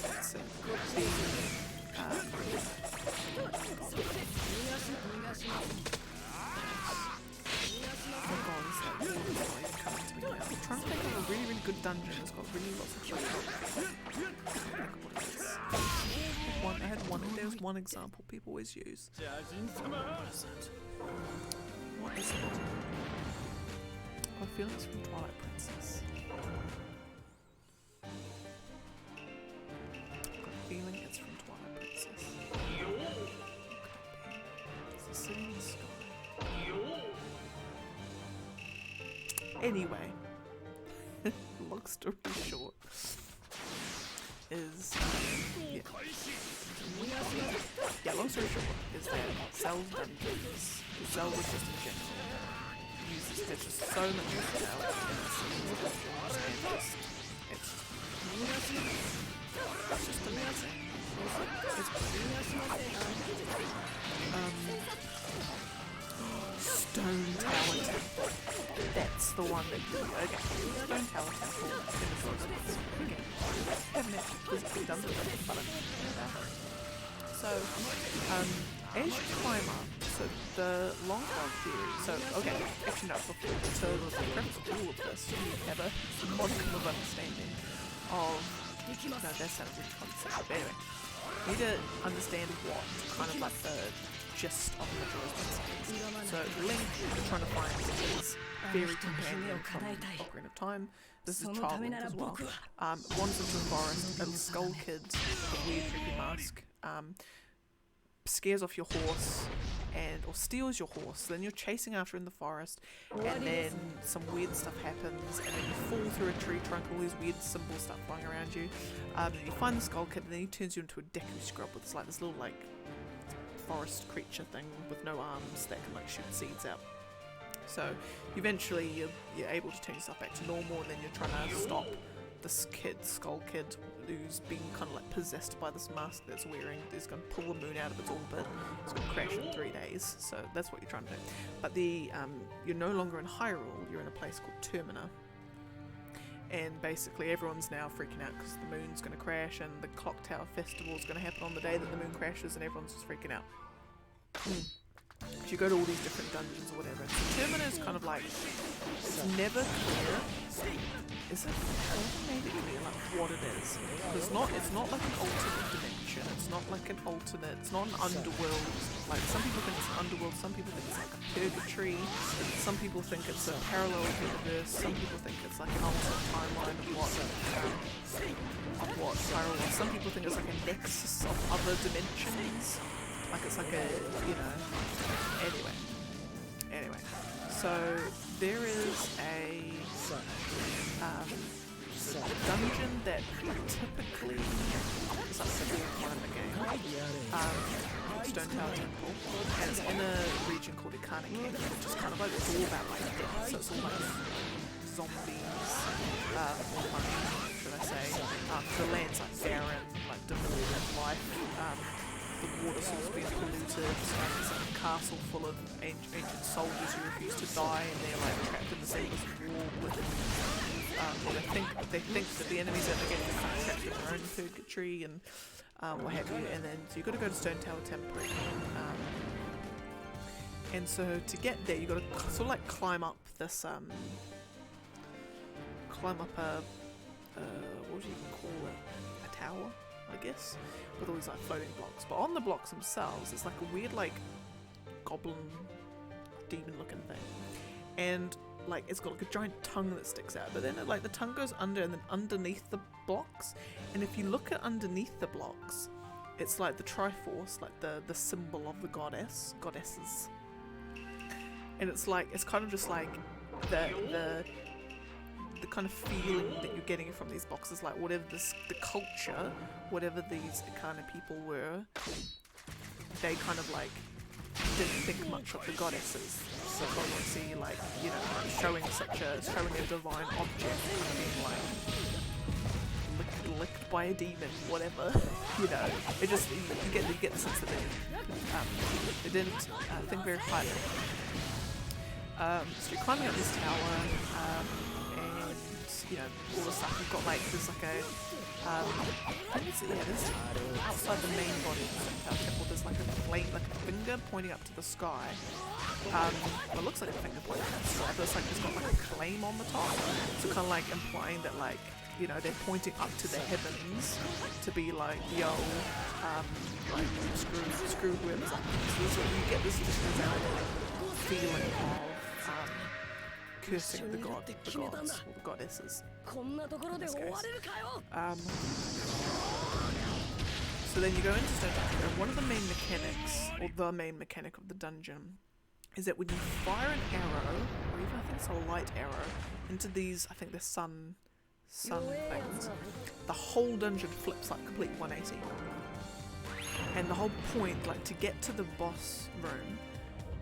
let's see. Oh god, it's like all this noise coming to me now. I'm trying to think of a really, really good dungeon that's got really lots of stuff. There was one example people always use. What is it? I feel it's from Twilight Princess. I've got a feeling it's from Twilight Princess. It's a city in the sky. Anyway, long story short, is long story short is that Zelda dungeons, Zelda just in general, there's just so much detail in the dungeons, and it's just amazing. It's Stone Tower Temple. That's the one that you okay. Stone Tower Temple in the first place. Okay. I haven't actually physically done this, but so, as you climb up, so the long trail theory, so, okay, actually no, before, so the premise of all of this, you have a modicum of understanding of, no, that sounds really fun, but anyway, You need to understand what kind of like the gist of the Majora's Mask is. So Link is trying to find his fairy companion from Ocarina of Time. This is Child Link as well. Wanders into the forest, a skull kid with a weird creepy mask, scares off your horse or steals your horse. Then you're chasing after in the forest, and then some weird stuff happens, and then you fall through a tree trunk, all these weird symbols start flying around you. You find the skull kid, and then he turns you into a Deku Scrub with like this little like forest creature thing with no arms that can like shoot seeds out. So eventually you're able to turn yourself back to normal, and then you're trying to stop this kid, skull kid, who's been kind of like possessed by this mask that's wearing. He's going to pull the moon out of its orbit. It's going to crash in 3 days. So that's what you're trying to do. But you're no longer in Hyrule. You're in a place called Termina. And basically everyone's now freaking out because the moon's going to crash, and the Clock Tower Festival is going to happen on the day that the moon crashes, and everyone's just freaking out. You go to all these different dungeons or whatever. So Termina is kind of like, it's never clear. Is it made it clear like what it is? It's not like an alternate dimension. It's not like an alternate. It's not an underworld. Like some people think it's an underworld. Some people think it's like a purgatory. Some people think it's a parallel universe. Some people think it's like an alternate timeline of what Hyrule is. Some people think it's like a nexus of other dimensions. Like it's like a, you know. Anyway. So there is a dungeon that typically is like the fourth one in the game. Stone Tower Temple, and it's in a region called Ikana Kingdom, which is kind of like it's all about like death. So it's all like zombies, or money, should I say. The land's like barren, like devoid of life. The water source being polluted, and it's like a castle full of ancient soldiers who refuse to die, and they're like trapped in the Sabre's war with they think that the enemies are getting kind of trapped in their own purgatory and what have you. And then so you've got to go to Stone Tower Temple, and so to get there you've got to sort of like climb up this a what would you even call it, a tower, I guess, with all these like floating blocks. But on the blocks themselves it's like a weird like goblin demon looking thing, and like it's got like a giant tongue that sticks out, but then like the tongue goes under, and then underneath the blocks, and if you look at underneath the blocks it's like the Triforce, like the symbol of the goddesses, and it's like it's kind of just like the kind of feeling that you're getting from these boxes, like whatever the culture, whatever these kind of people were, they kind of like didn't think much of the goddesses. So obviously, like, you know, showing a divine object kind of being like licked by a demon, whatever, you know, it just you get the sense that they didn't think very highly. So you're climbing up this tower, and you know all the stuff. You've got like there's like a there's outside the main body of the temple. There's like a flame, like a finger pointing up to the sky. Well, it looks like a finger pointing up to the sky, but it's like it's got like a flame on the top. So kind of like implying that like, you know, they're pointing up to the heavens to be like, yo, like screw whoever's up. So you get this just feeling of cursing the gods or the goddesses in this case. So then you go into Stone Tower, and one of the main mechanics, or the main mechanic of the dungeon, is that when you fire an arrow, or even I think it's a light arrow, into these, I think they're sun things, the whole dungeon flips like complete 180. And the whole point, like to get to the boss room,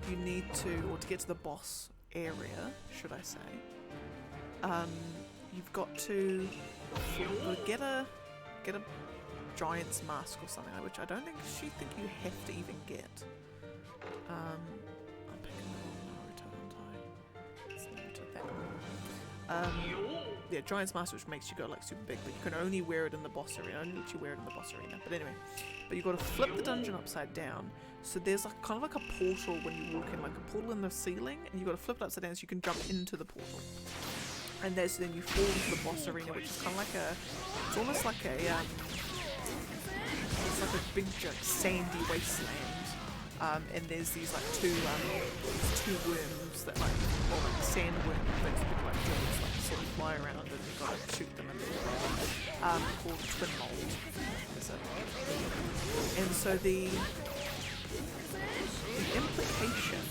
you need to, or to get to the boss area, should I say, you've got to get a giant's mask or something, which I don't think you have to even get. I'm picking the wrong Naruto, aren't I? It's Naruto, that one. Yeah, giant's mask, which makes you go like super big, but you can only wear it in the boss arena. Only let you wear it in the boss arena. But anyway, you've got to flip the dungeon upside down. So there's like kind of like a portal when you walk in, like a portal in the ceiling, and you've got to flip it upside down so you can jump into the portal. And then you fall into the boss arena, which is kind of like it's almost like a, it's like a big sandy wasteland, and there's these like two worms that like, or like sandworm things that like just like sort of fly around, and you gotta shoot them in the air, called twin mold. Is it? And so the implication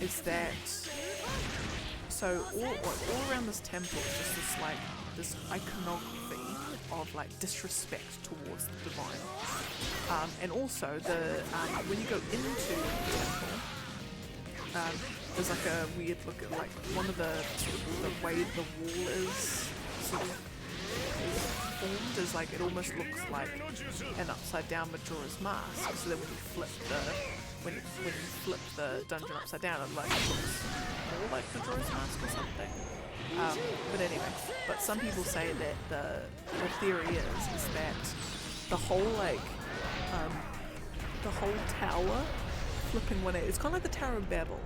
is that all around this temple is just this iconography of like disrespect towards the divine, and also the when you go into the temple, there's like a weird look at like one of the way the wall is sort of formed is like it almost looks like an upside down Majora's Mask. So that when you flip the dungeon upside down, it like looks more like Majora's Mask or something. But anyway, but some people say that the theory is that the whole tower flipping 180, it's kind of like the Tower of Babel.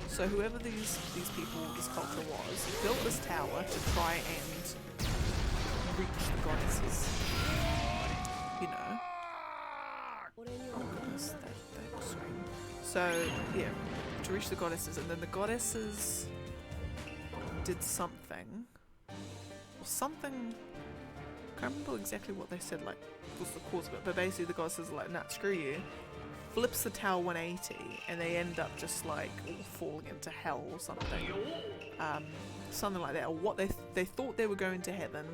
So whoever these people, this culture was, built this tower to try and reach the goddesses. You know. Oh goodness, that scream. So yeah, to reach the goddesses, and then the goddesses did something, I can't remember exactly what they said, like, was the cause of it, but basically the goddesses are like, nah, screw you, flips the tower 180, and they end up just like all falling into hell or something, something like that, or what they thought they were going to heaven,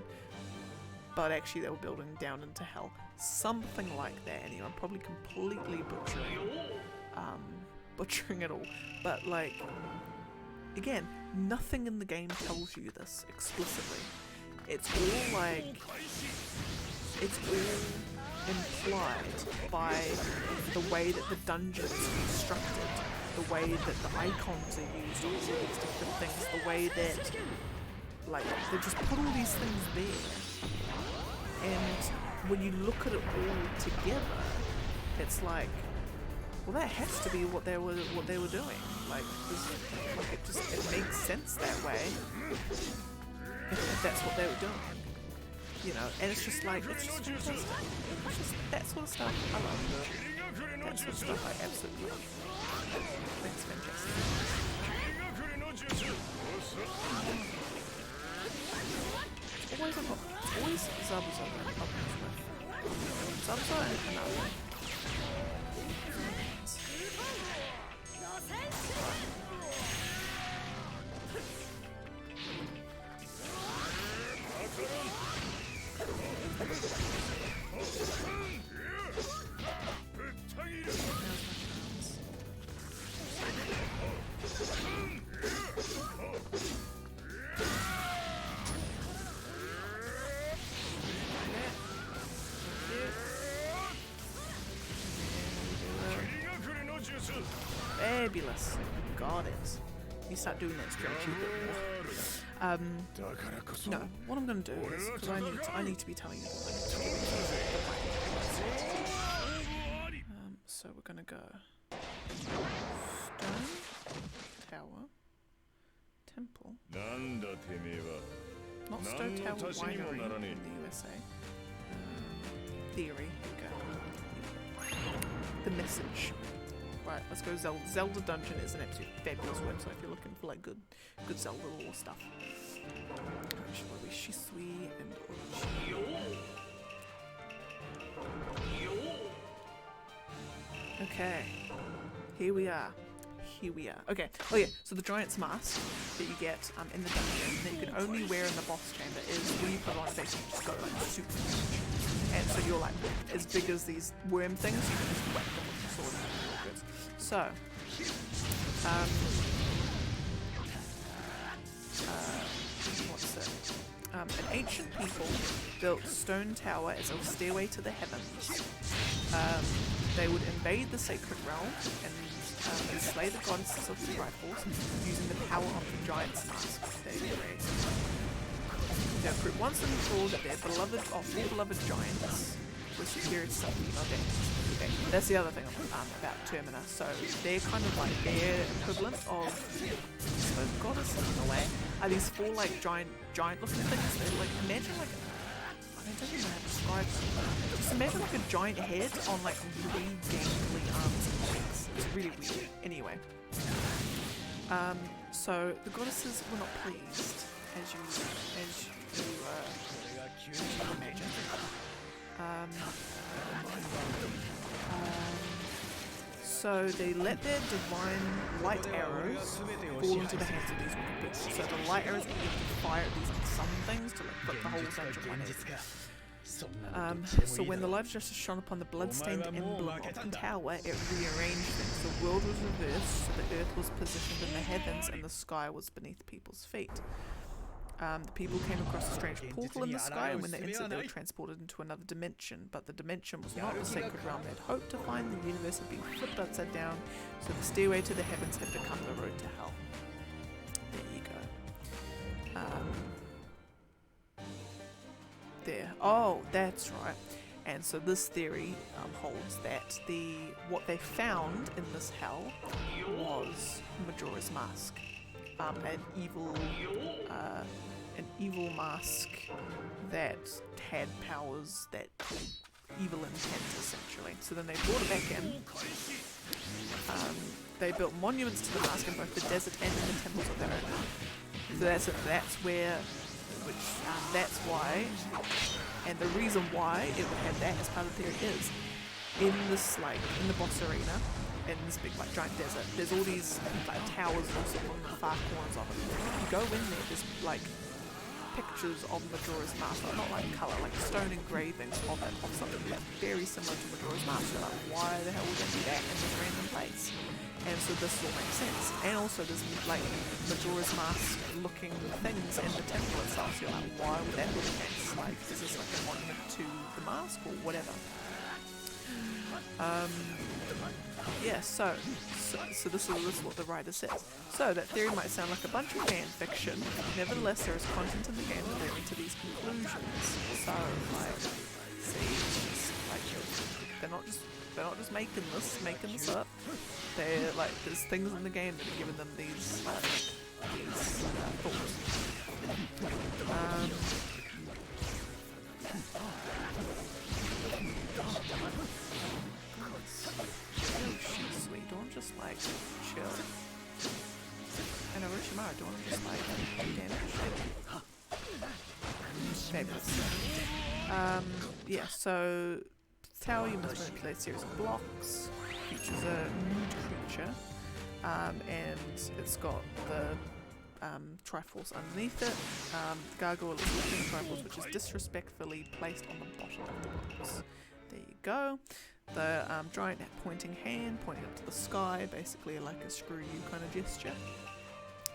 but actually they were building down into hell, something like that. Anyway, I'm probably completely butchering it all, but like, again, nothing in the game tells you this explicitly. It's all implied by the way that the dungeon is constructed, the way that the icons are used, all these different things, the way that, like, they just put all these things there. And when you look at it all together, it's like, well, that has to be what they were doing. Like it makes sense that way. If that's what they were doing, you know. And it's just like it's just that sort of stuff. I love it. That sort of stuff I absolutely love. That's fantastic. Always Zabuza and problems with Zabuza and Naruto. Fabulous. Got it. You start doing that strategy a bit more. No, what I'm going to do is, because I need to be telling you what I need to do. So we're going to go Stone, Tower, Temple. Not Stone Tower Winery in the USA. Theory, here we go. The message. Right, let's go Zelda Dungeon is an absolute fabulous website if you're looking for like good Zelda lore stuff. Actually, Shisui and Orochi. Okay, here we are. Okay, oh yeah, so the Giant's Mask that you get in the dungeon that you can only wear in the boss chamber is when you put on it, basically just go like super huge. And so you're like as big as these worm things, you can just whack them with your sword and all good. So, what's it? An ancient people built Stone Tower as a stairway to the heavens. They would invade the sacred realm and slay the goddesses of the rifles using the power of the Giant's Mask they create. Now, prove once and for all that their beloved giants were superior to some female deities. Okay, that's the other thing about Termina. So they're kind of like their equivalent of, I suppose, goddesses in a way. Are these four like giant looking things? They're like, imagine like, I I don't even know how to describe it. Just imagine like a giant head on like really gangly arms and legs. It's really weird. Anyway. So the goddesses were not pleased, as you imagine. So they let their divine light arrows fall into the hands of these wicked people. So the light arrows can fire at these sun things to like put the whole dungeon on edge. So when the light justice shone upon the blood-stained emblem of the tower, it rearranged things. The world was reversed, so the earth was positioned in the heavens and the sky was beneath people's feet. The people came across a strange portal in the sky, and when they entered, they were transported into another dimension. But the dimension was not the sacred realm they'd hoped to find. The universe had been flipped upside down, so the stairway to the heavens had become the road to hell. There you go. There. Oh, that's right. And so this theory holds that what they found in this hell was Majora's Mask, an evil mask that had powers that evil intent essentially. So then they brought it back in. They built monuments to the mask in both the desert and in the temples of their own. So that's where. That's why, and the reason why it would have that as part of the theory is, in this in the boss arena, in this big giant desert, there's all these towers also on the far corners of it. If you go in there, there's pictures of Majora's Mask, not colour, stone engravings of it, of something that's very similar to Majora's Mask. You're like, why the hell would they do that in this random place? And so this all makes sense. And also there's Majora's Mask looking things in the temple itself. So you're like, why would that be the case? Is this a monument to the mask or whatever? Yeah, so this is what the writer says. So that theory might sound like a bunch of fan fiction. Nevertheless, there is content in the game that lead to these conclusions. So they're not just making this up. They're there's things in the game that are giving them these thoughts. She's sweet. Don't just chill. And Orochimaru, don't just damage. Yeah. So tower, you must manipulate a series of blocks. Features a nude creature, and it's got the Triforce underneath it. Gargoyle is lifting Triforce, which is disrespectfully placed on the bottom of the box. There you go. The giant pointing hand pointing up to the sky, basically like a screw you kind of gesture.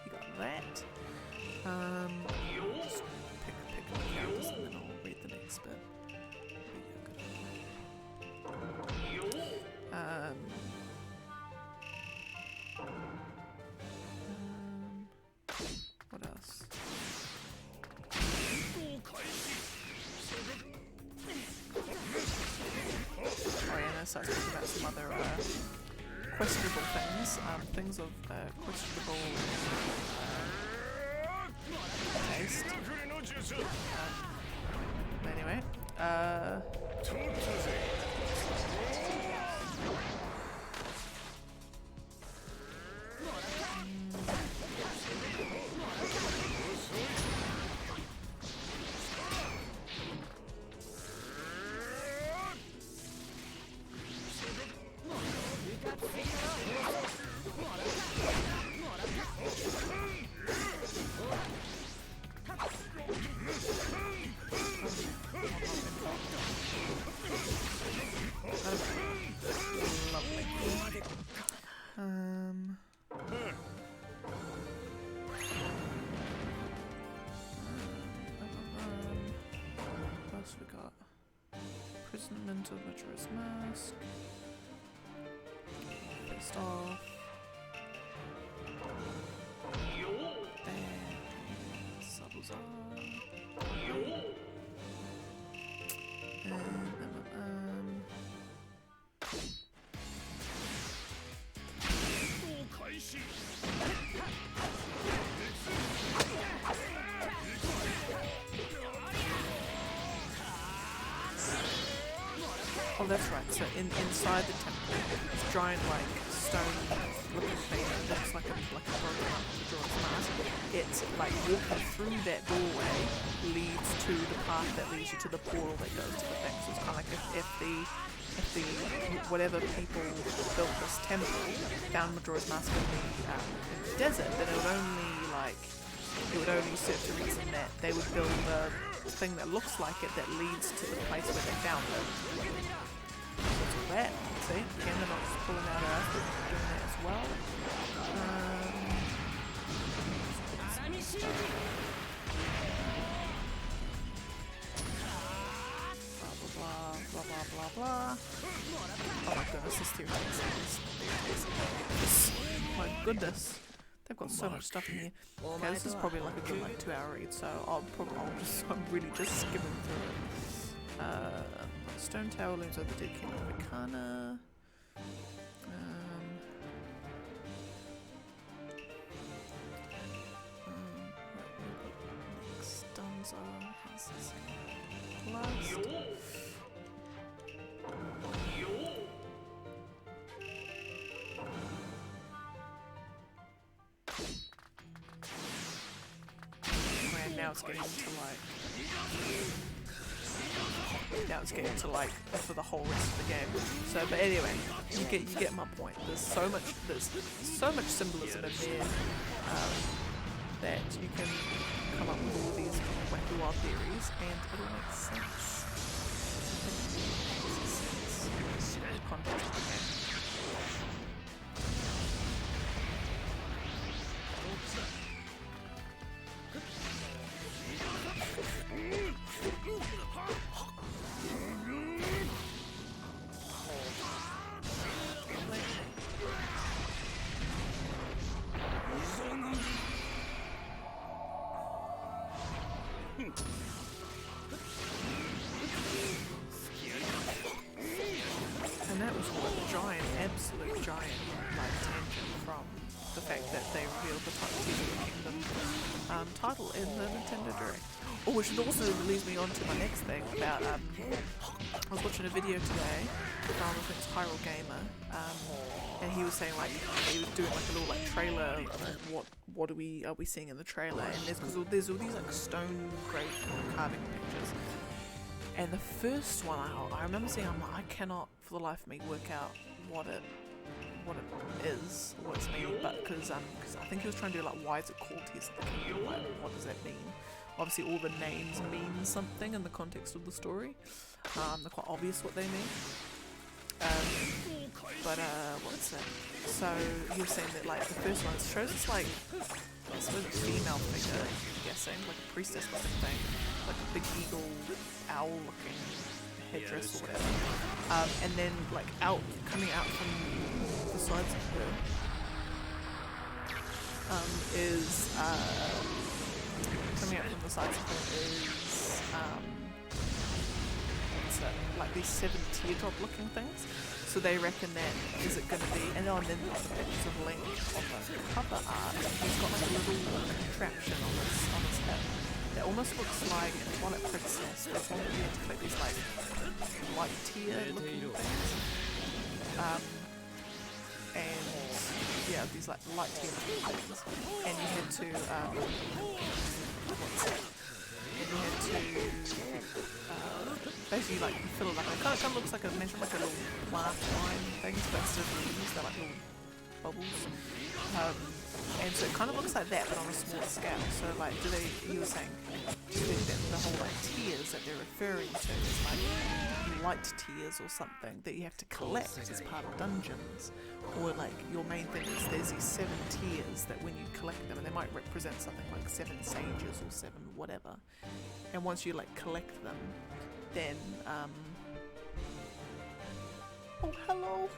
You got that. Just pick the characters and then I'll read the next bit. What else? Oh yeah, no, so I was talking about some other questionable things. Things of questionable taste. Anyway, what else we got? Imprisonment of Majora's Mask. Pissed off. And Sabuzar. that's right. So inside the temple, this giant like stone-looking thing that looks like a broken up Majora's Mask. It's like walking through that doorway leads to the path that leads you to the portal that goes to the thing. So it's kind of like if the whatever people built this temple found Majora's Mask in the desert, then it would only serve the reason that they would build a thing that looks like it that leads to the place where they found it. That's all that. See? Again, they're not just pulling out Earth, but doing that as well. Blah blah blah blah. Oh my goodness, this theory is my goodness. They've got so much stuff in here. Okay, this is probably like a good 2-hour read, so I'm really just skimming through it. Stone Tower looms over the dead king of Ikana. Next, Dunzo has this last. Now it's getting to like for the whole rest of the game. So, but anyway, you get my point. There's so much symbolism in there that you can come up with all these wacky wild theories, and it'll make sense. Context of the game. And that was what a giant, absolute giant, like tangent from the fact that they revealed the Tears of the Kingdom title in the Nintendo Direct. Oh, which also leads me on to my next thing about, I was watching a video today from, I think it's Hyrule Gamer, and he was saying like, he was doing like a little like trailer, like what are we seeing in the trailer, and there's all these like stone grave carving pictures. And the first one I remember seeing, I cannot for the life of me work out what it is, what it's meaning, but because I think he was trying to do like, why is it called Tears of the Kingdom, like what does that mean? Obviously all the names mean something in the context of the story. They're quite obvious what they mean. But what is it? So he was saying that like the first one, it shows us like, I suppose a female figure, I'm guessing, like a priestess looking thing, like a big eagle, owl looking headdress or whatever. And then like coming out from the sides of her is coming out from the sides of her is what's that? Like these 7 teardrop looking things. So they reckon that is it going to be, and then like the pictures of Link on the cover art, he's got like a little contraption on his head that almost looks like a Twilight Princess. There's one that you have to collect these like light tear looking things. And yeah, these like light tear looking things. And you had to basically like fill it up. It kind of looks like imagine like a little plant wine thing, but instead of leaves, they're like little bubbles. And so it kind of looks like that, but on a smaller scale. So like, he was saying, that the whole like tears that they're referring to is like light tears or something that you have to collect as part of dungeons. Or like your main thing is there's these 7 tears that when you collect them, and they might represent something like 7 sages or 7 whatever. And once you like collect them, then oh hello,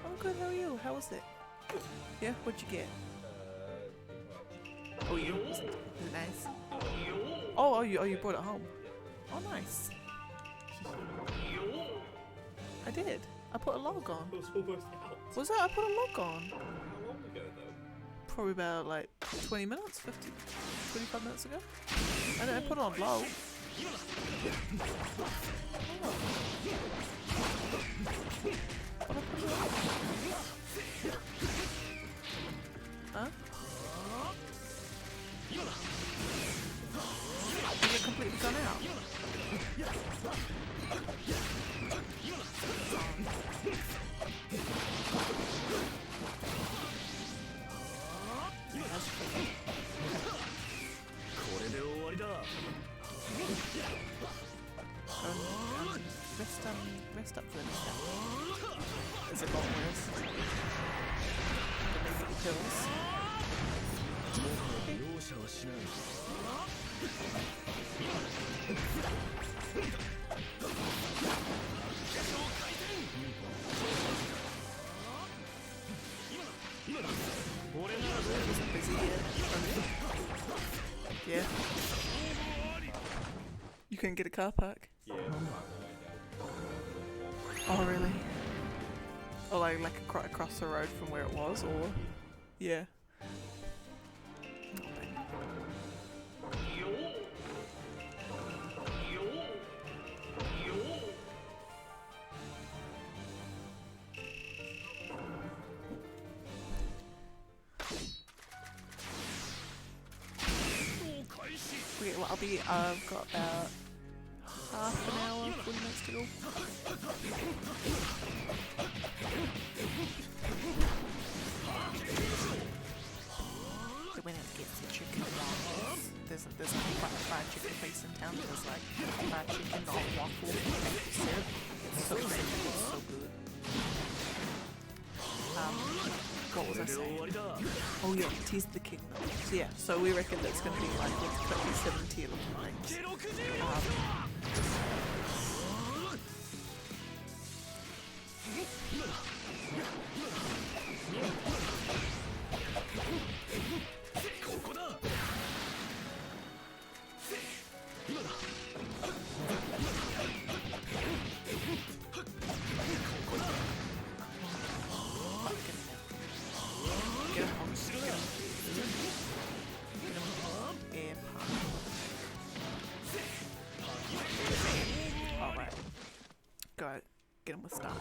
I'm good, how are you? How was it? Yeah, what'd you get? Oh, you? Is it nice? Oh, you brought it home. Oh, nice. I did. I put a log on. It was almost out. Was that? I put a log on. How long ago though? Probably about like 20 minutes, 25 minutes ago. And then I put it on low. Oh. What happened to it? Huh? Is it completely gone out? Rest up for this now. There's a long rest. Maybe the pills. Wasn't busy yet. Yeah. You couldn't get a car park? Yeah. Oh really? Or like across the road from where it was, or yeah. Okay, well, I've got about half an hour, 40 minutes to go. We went out to get some chicken. There's a fried chicken place in town. There's like fried chicken on waffle and maple syrup. It's so great. It's so good. What was I saying? Oh yeah, Tease the Kingdom. So yeah, so we reckon that's going to be like with 27 tier lines. Alright. Go. Get him with style.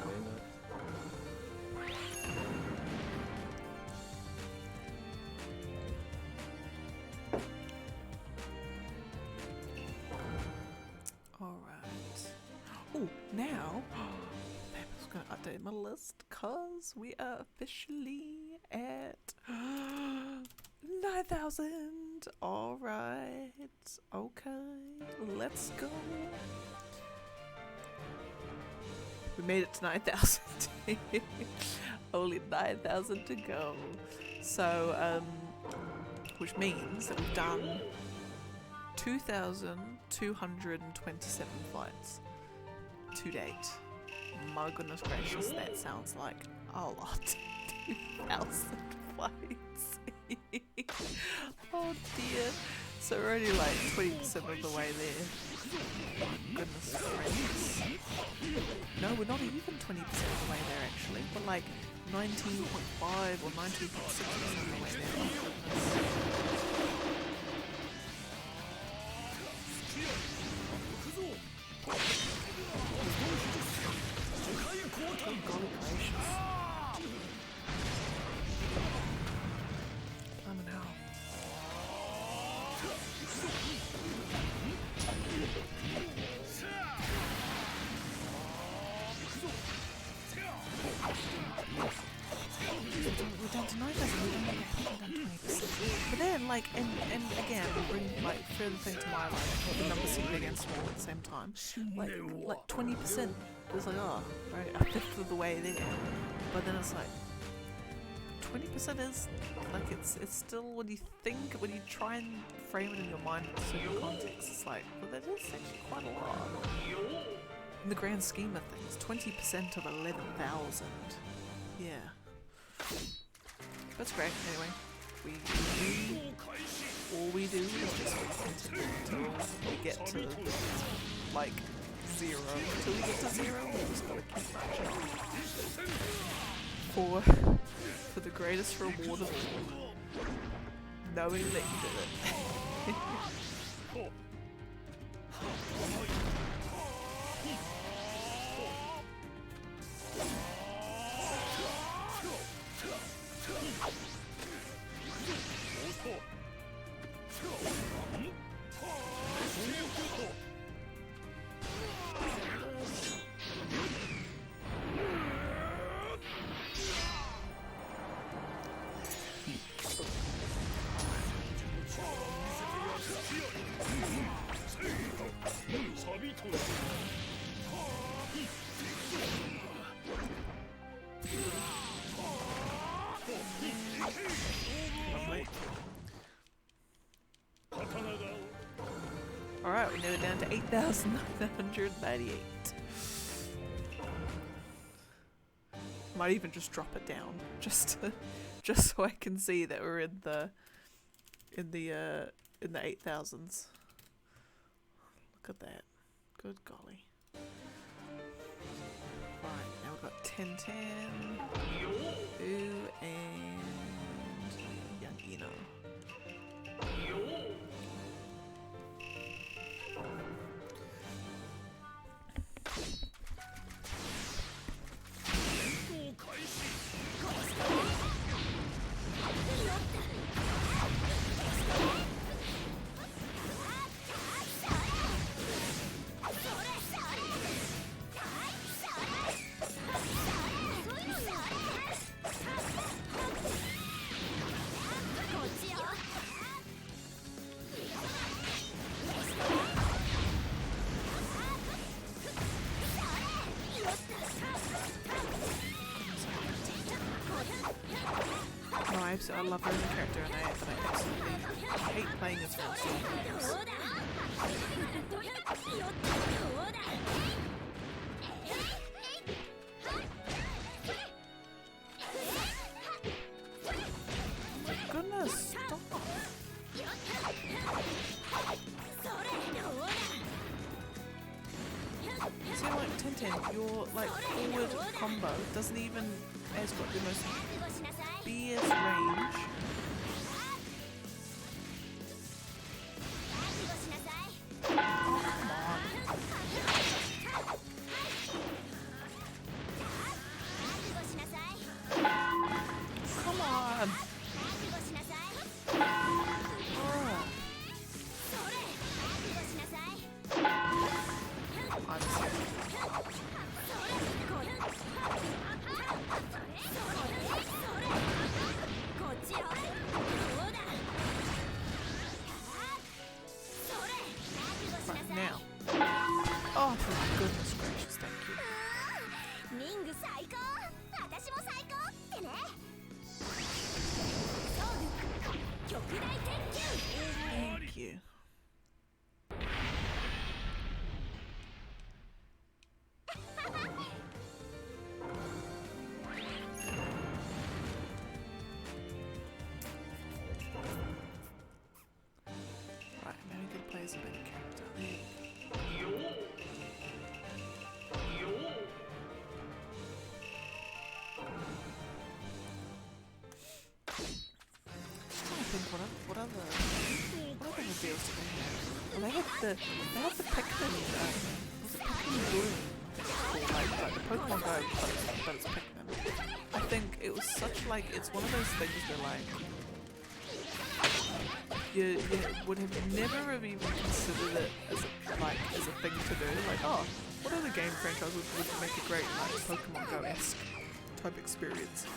Alright. Oh, now I was gonna update my list because we are officially at 9,000. Alright. Okay. Let's go. We made it to 9,000. Only 9,000 to go. So, which means that we've done 2,227 fights to date. My goodness gracious, that sounds like a lot. 2,000 fights. Oh dear. So we're only like 20% of the way there. Goodness gracious. No, we're not even 20% of the way there actually. We're like 19.5 or 19.6% of the way there. Oh goodness. Golly gracious. Blimey now. We're down to 9,000, we're done 20%. But then, like, and again, bring like further thing to my life, the numbers seem big and small at the same time. Like 20% was like, oh, right, a fifth of the way there. But then it's like 20% is like it's still when you think, when you try and frame it in your mind in certain context, it's like, well, that is actually quite a lot. In the grand scheme of things, 20% of 11,000. Yeah. That's great. Anyway, all we do is just continue until we get to like 0. Until we get to 0, we just gotta keep marching on. For the greatest reward of all, knowing that you did it. Lovely. Alright, we're now down to 8,998. Might even just drop it down, just so I can see that we're in the 8,000s. Look at that. Good golly. Right, now we've got 1010, Ooh, and Young Eno. I love her as a character and I absolutely hate playing as her in story games. Oh my goodness, stop! See, like 1010, your like forward combo doesn't even has got the most fierce range. Come on! Now. Oh, for goodness gracious, thank you. Thank you. Right, now we can play as a better character. What other reveals do they have? Well, they have the Pikmin, was it Pikmin Bloom? Like the Pokemon Go, but it's Pikmin. I think it was such like, it's one of those things where like, you would have never have even considered it as a thing to do. Like, oh, what other game franchise would make a great like Pokemon Go-esque type experience?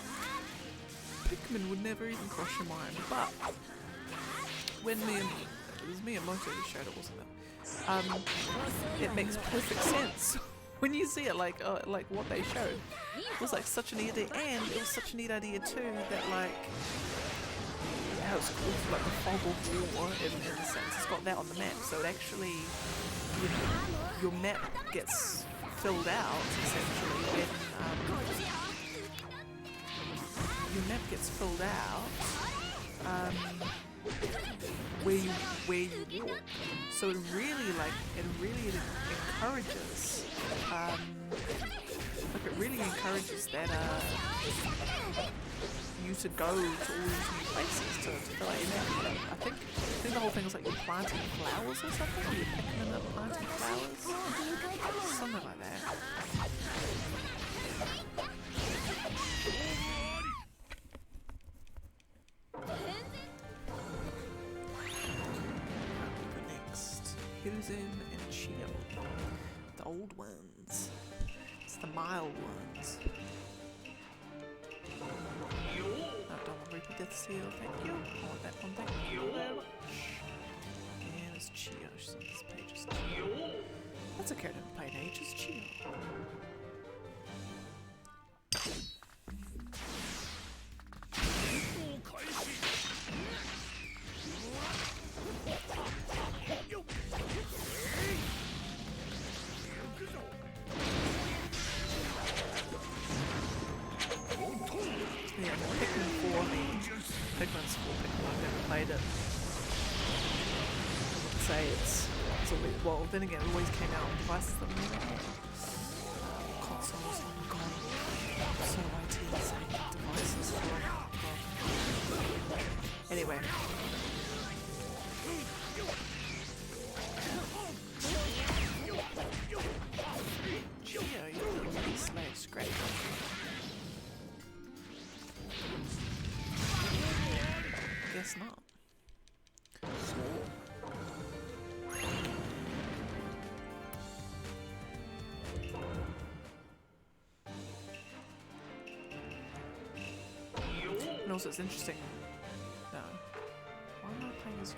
Pikmin would never even cross your mind, but when it was Miyamoto who showed it, wasn't it? It makes perfect sense when you see it. Like what they showed was like such a neat idea, and it was such a neat idea too that like how it's called like the fog of war in a sense. It's got that on the map, so it actually, you know, your map gets filled out essentially when your map gets filled out where you walk. So it really encourages that you to go to all these new places to fill out your map. I think the whole thing is like you're planting flowers or something, or you're picking up planting flowers, something like that. Hiruzen and Chio, the old ones. It's the mild ones. I don't want to repeat that seal, thank you. I want that one, thank you very much. And it's Chio, she's on this page, it's Chio. That's a character I've played in ages. Chill. Yeah, Pikmin 4, Pikmin's 4 Pikmin, I've never played it. I would say it's always, well, then again, it always came out on devices that we never had. Consoles, oh my god, so IT saying devices for, well. Anyway. Geo, you're really slaves, great. Guess not. And also it's interesting. No. Why am I playing as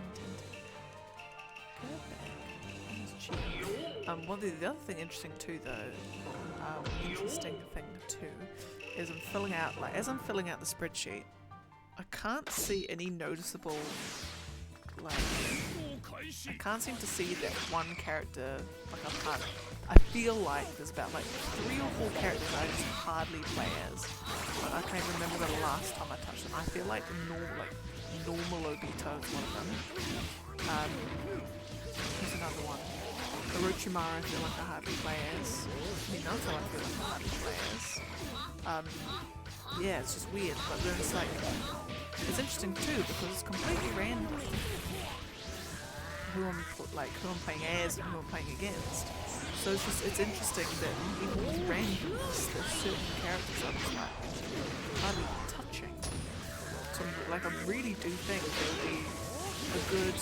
Young Well, the other thing interesting too though, is I'm filling out, like, as I'm filling out the spreadsheet, I can't see any noticeable, like, I can't seem to see that one character, like, I feel like there's about like 3 or 4 characters I just hardly play as. Like, I can't remember the last time I touched them. I feel like normal Obito is one of them. Here's another one. Orochimaru I feel like I hardly play as. Minato I feel like I hardly play as. Yeah, it's just weird, but then it's like, it's interesting too because it's completely random who I'm playing as and who I'm playing against. So it's interesting that even with randomness, there's certain characters I'm just like hardly touching. So like I really do think there'll be a good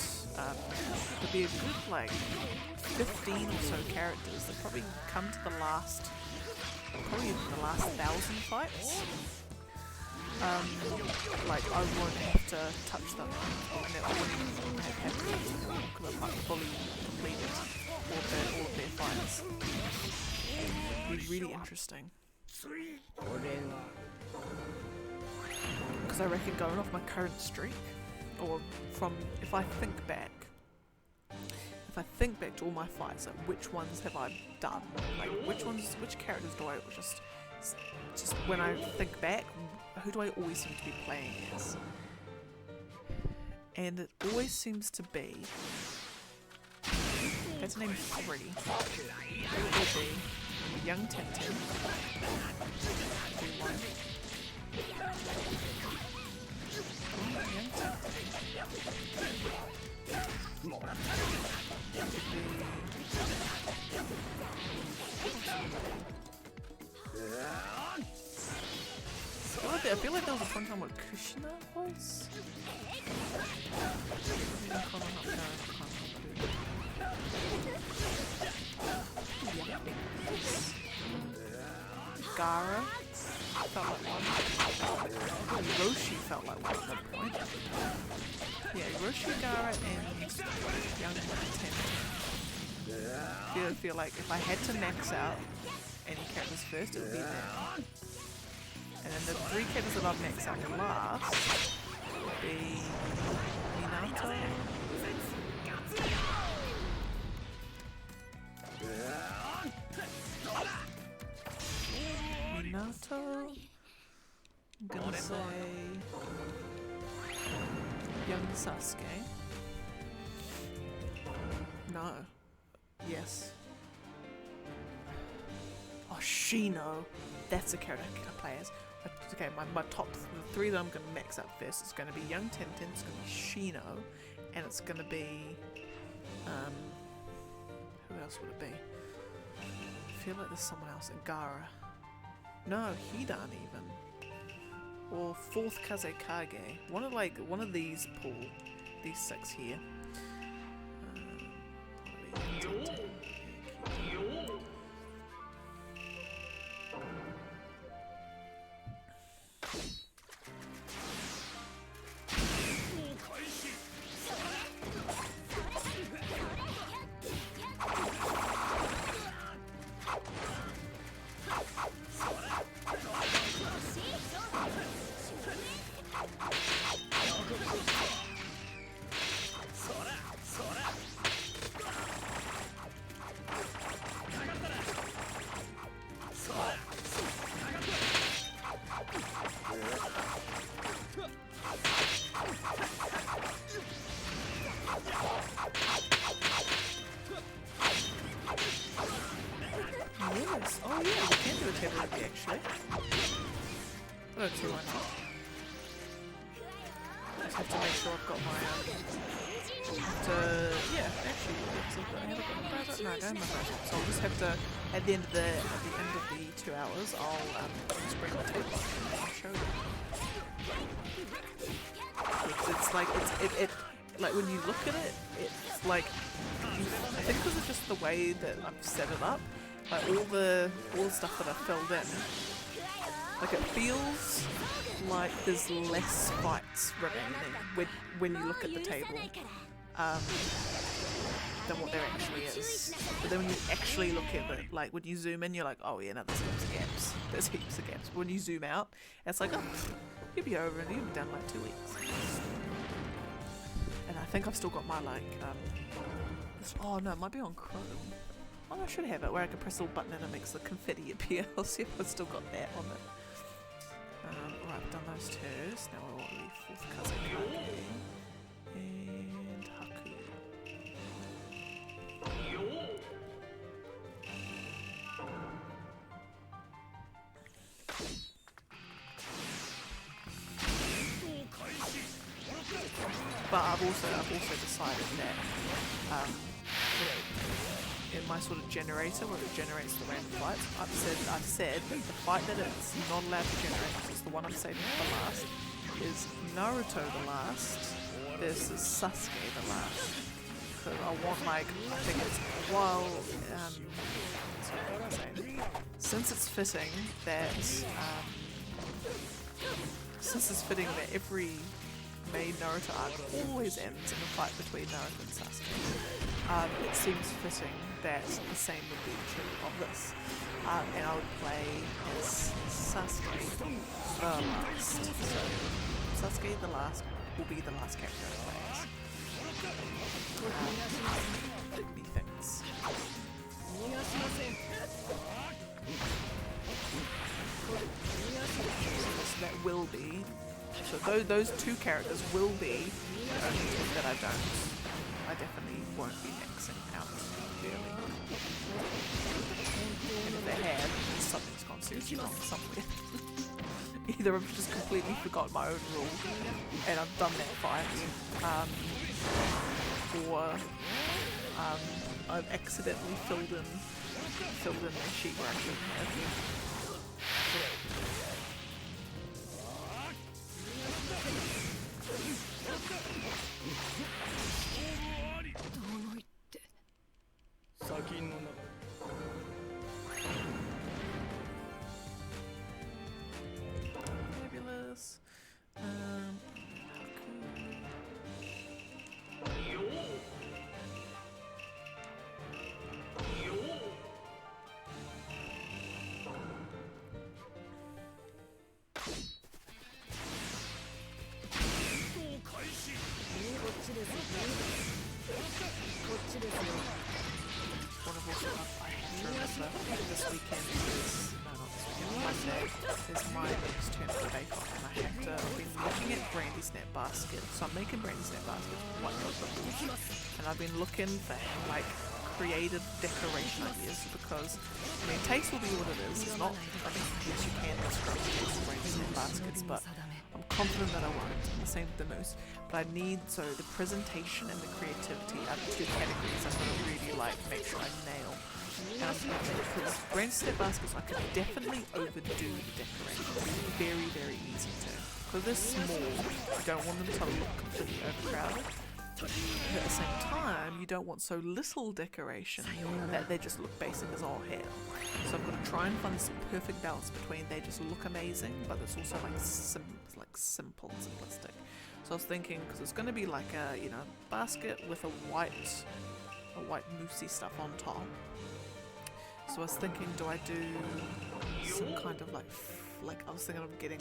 like 15 or so characters that probably come to the last 1,000 fights. Like I won't have to touch them, and it wouldn't have to touch them because I've like fully completed all of their fights. It'd be really interesting. Because I reckon going off my current streak, or from if I think back to all my fights, like which ones have I done? Like which characters do I just when I think back, who do I always seem to be playing as? And it always seems to be, that's named 3. It will be Young Tintin. Young I feel like there was a fun time where Krishna was. Gara felt like one. Roshi felt like one at that point. Yeah, Roshi, Gara, and Young Ten. I feel like if I had to max out any characters first, it would be them. And then the 3 characters that I've maxed out last would be Minato, I'm gonna say Young Sasuke. No. Yes. Oh, Shino. That's a character I play as. Okay, my top 3 that I'm going to max out first is going to be Young Tenten, it's going to be Shino, and it's going to be, who else would it be? I feel like there's someone else, Gara. No, Hidan even. Or 4th Kazekage. One of these pool, these 6 here. table ready actually. I'll go 2 why not. Just have to make sure I've got my yeah, actually I haven't got my browser. No, I don't have my browser. So I'll just have to at the end of the 2 hours I'll just bring my table up and show you. It's like it like when you look at it, it's like I think because of just the way that I've set it up, like all the stuff that I've filled in, like it feels like there's less fights remaining when you look at the table than what there actually is. But then when you actually look at it, like when you zoom in, you're like, oh yeah, no, there's heaps of gaps. There's heaps of gaps. But when you zoom out, it's like, oh, you'll be over and you'll be done in like 2 weeks. And I think I've still got my like, oh no, it might be on Chrome. Oh, I should have it where I can press a little button and it makes the confetti appear. I'll see if I've still got that on it. Alright, I've done those 2s. Now we'll leave 4th cousin Haku. And Haku. But I've also decided that in my sort of generator where it generates the random fights, I've said that the fight that it's not allowed to generate, which is the one I'm saving for last, is Naruto the last versus Sasuke the last. So I want like, I think it's since it's fitting that every main Naruto arc always ends in a fight between Naruto and Sasuke. It seems fitting that the same would be true of this. And I would play as Sasuke the last. So Sasuke the last will be the last character I play as. Methinks. So that will be. So those 2 characters will be the only 2 that I don't. I definitely won't be maxing out really. And if they have, something's gone seriously wrong somewhere. Either I've just completely forgotten my own rule and I've done that fight, or I've accidentally filled in a sheet where I shouldn't have. Fabulous. One of also I have to remember this weekend is Monday is my next turn for Bake Off, and I've been looking at brandy snap baskets. So I'm making brandy snap baskets with white bubbles, and I've been looking for like creative decoration ideas because I mean taste will be what it is. It's not, I mean yes you can describe brandy snap baskets, but I'm confident that I won't. The same with the moose. But I need, so the presentation and the creativity are the 2 categories I'm going to really like make sure I nail. Because brandy snap baskets I can definitely overdo the decoration. It's very, very easy to. Because they're small, you don't want them to look completely overcrowded. But at the same time, you don't want so little decoration that they just look basic as all hell. So I've got to try and find this perfect balance between they just look amazing, but it's also like simple, simplistic. So I was thinking, because it's going to be like a basket with a white moussey stuff on top. So I was thinking, do I do some kind of like I was thinking of getting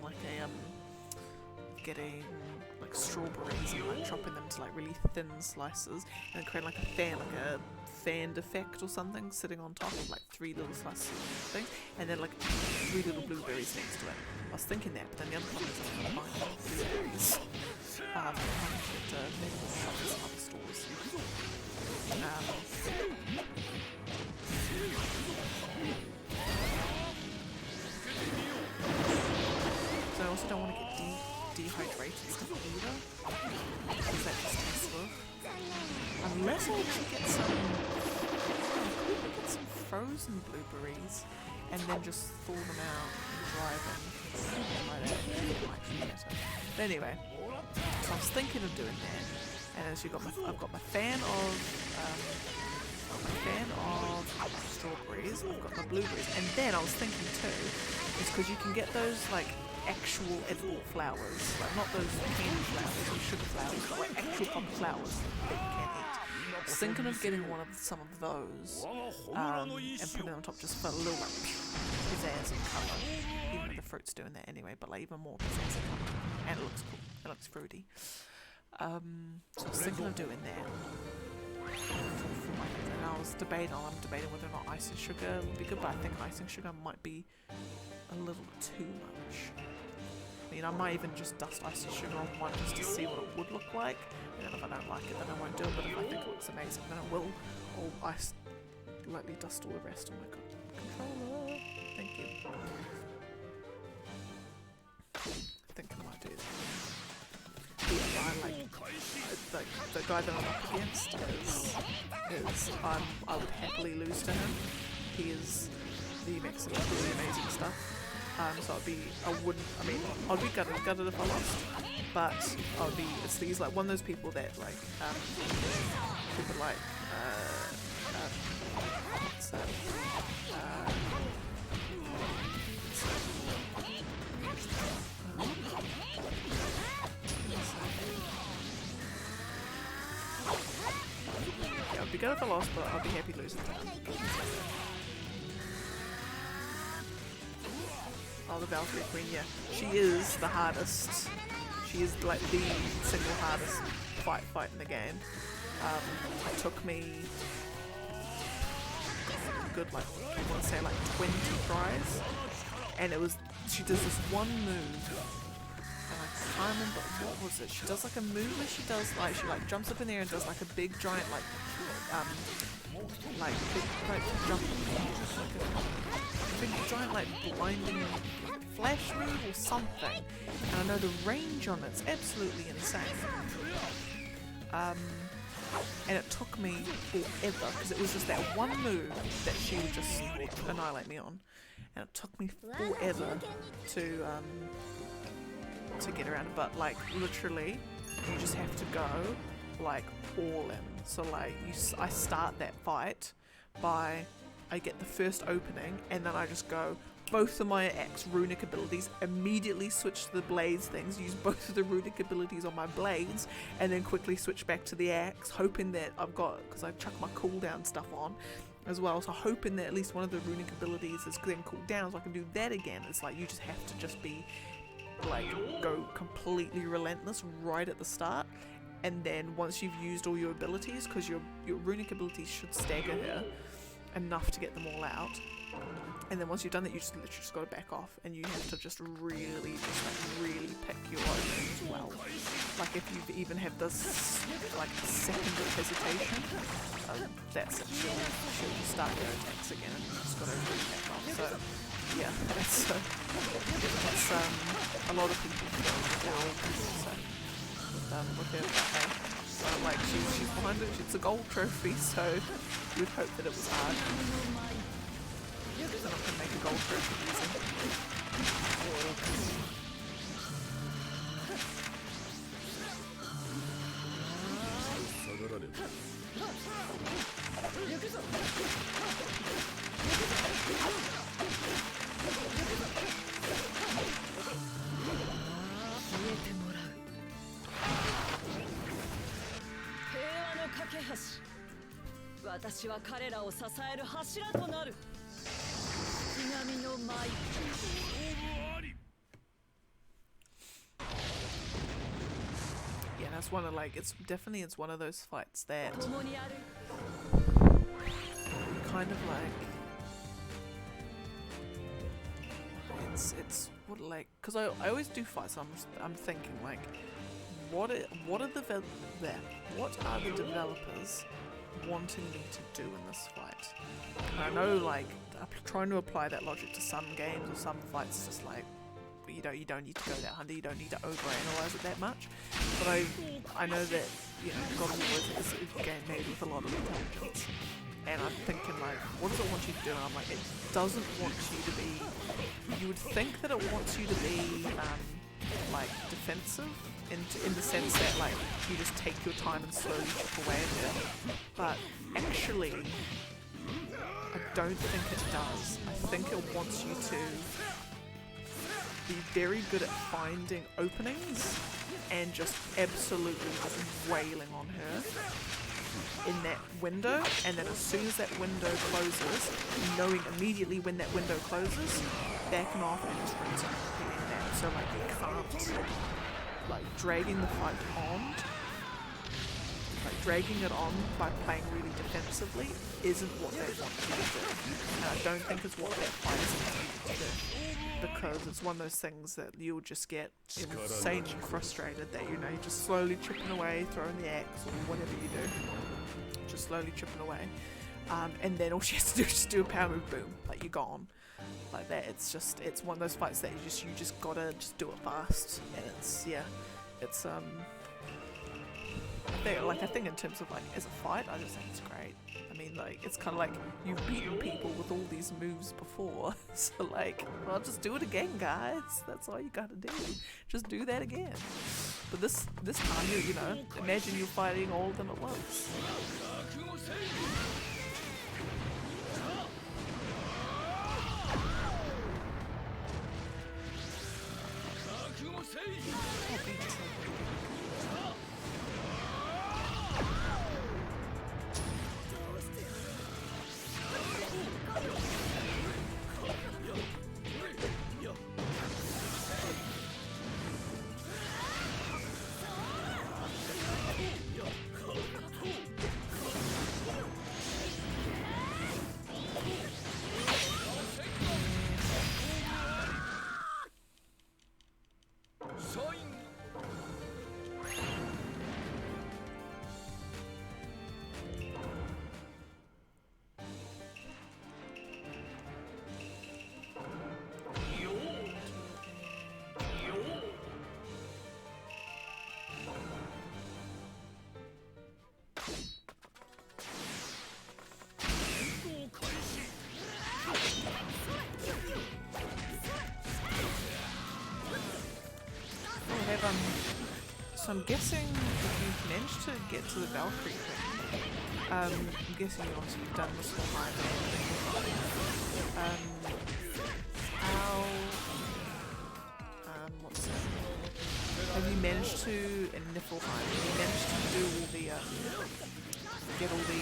like strawberries and like chopping them to like really thin slices and creating like a fanned effect or something sitting on top of like 3 little slices of things, and then like 3 little blueberries next to it. I was thinking that, but then the other problem is I'm buying blueberries. I'm to maybe shop at some other stores. rated stuff either. Because that just tastes good. Unless I actually get some frozen blueberries and then just thaw them out and dry them. Something like that. Might be better. But anyway, so I was thinking of doing that. And as you got I've got my fan of strawberries, I've got my blueberries, and then I was thinking too, is because you can get those like actual edible flowers, like not those candy flowers or sugar flowers, but like actual proper flowers that you can eat. I was thinking of getting some of those and putting them on top just for a little like pizzazz and colour, even though the fruit's doing that anyway, but like even more pizzazz and colour, and it looks cool, it looks fruity. So I was thinking of doing that. And I'm debating whether or not icing sugar would be good, but I think icing sugar might be a little too much. I mean, I might even just dust icing sugar on one just to see what it would look like, and then if I don't like it, then I won't do it, but if I think it looks amazing, then I will. I'll lightly dust all the rest on my controller. Thank you. I think I might do that. The guy that I'm up against is I would happily lose to him. He makes some really amazing stuff. So I'd be gutted if I lost, but he's like one of those people that like people like I'd be good if I lost, but I'd be happy losing to him. Oh, the Valkyrie Queen, yeah. She is the hardest. She is like the single hardest fight in the game. It took me good, like, I want to say like 20 tries. And she does this one move. And I can't remember, what was it? She does like a move where she jumps up in the air and does like a big giant big giant like blinding flash move or something, and I know the range on it's absolutely insane. And it took me forever because it was just that one move that she would just annihilate me on, and it took me forever to get around it. But like literally, you just have to go like all in. So like I start that fight by I get the first opening, and then I just go both of my X runic abilities, immediately switch to the blades things, use both of the runic abilities on my blades, and then quickly switch back to the axe, hoping that because I chuck my cooldown stuff on as well, so hoping that at least one of the runic abilities is then cooled down so I can do that again. It's like you just have to just be like go completely relentless right at the start, and then once you've used all your abilities, because your runic abilities should stagger her enough to get them all out, and then once you've done that, you just literally just got to back off, and you have to just really pick your opponents well. Like if you even have this like a second of hesitation, that's it. She'll start your attacks again, and you just got to really back off. So yeah, that's a lot of people feel down with her. So like she's behind it. It's a gold trophy, so you would hope that it was hard. They're not going to make a gold trophy easy. Yeah, that's one of it's one of those fights that kind of like it's what like, because I always do fights, so I'm thinking like what are the developers wanting me to do in this fight? And I know like I'm trying to apply that logic to some games or some fights, just like you don't need to go that hard. You don't need to overanalyze it that much. But I know that God of War is a game made with a lot of intelligence. And I'm thinking, like, what does it want you to do? And I'm like, it doesn't want you to be... You would think that it wants you to be, like, defensive, in the sense that, like, you just take your time and slowly chip away at it. But actually, I don't think it does. I think it wants you to be very good at finding openings and just absolutely just wailing on her in that window, and then as soon as that window closes, knowing immediately when that window closes, backing off and just rinsing and repeating that. So like you can't, like dragging the fight on, like dragging it on by playing really defensively isn't what they want you to do. And I don't think it's what that fight is intended to do. Because it's one of those things that you'll just get insanely frustrated that you're just slowly chipping away, throwing the axe or whatever you do. Just slowly chipping away. And then all she has to do is just do a power move, boom, like you're gone. Like that, it's one of those fights that you just gotta just do it fast. And it's I think in terms of like as a fight, I just think it's great. I mean, like, it's kind of like you've beaten people with all these moves before, so like, well, just do it again, guys. That's all you gotta do. Just do that again. But this time, imagine you're fighting all of them at once. So I'm guessing if you've managed to get to the Valkyrie thing, I'm guessing obviously you've done this whole time. What's that? Have you managed to, in Niflheim, have you managed to do all the, get all the,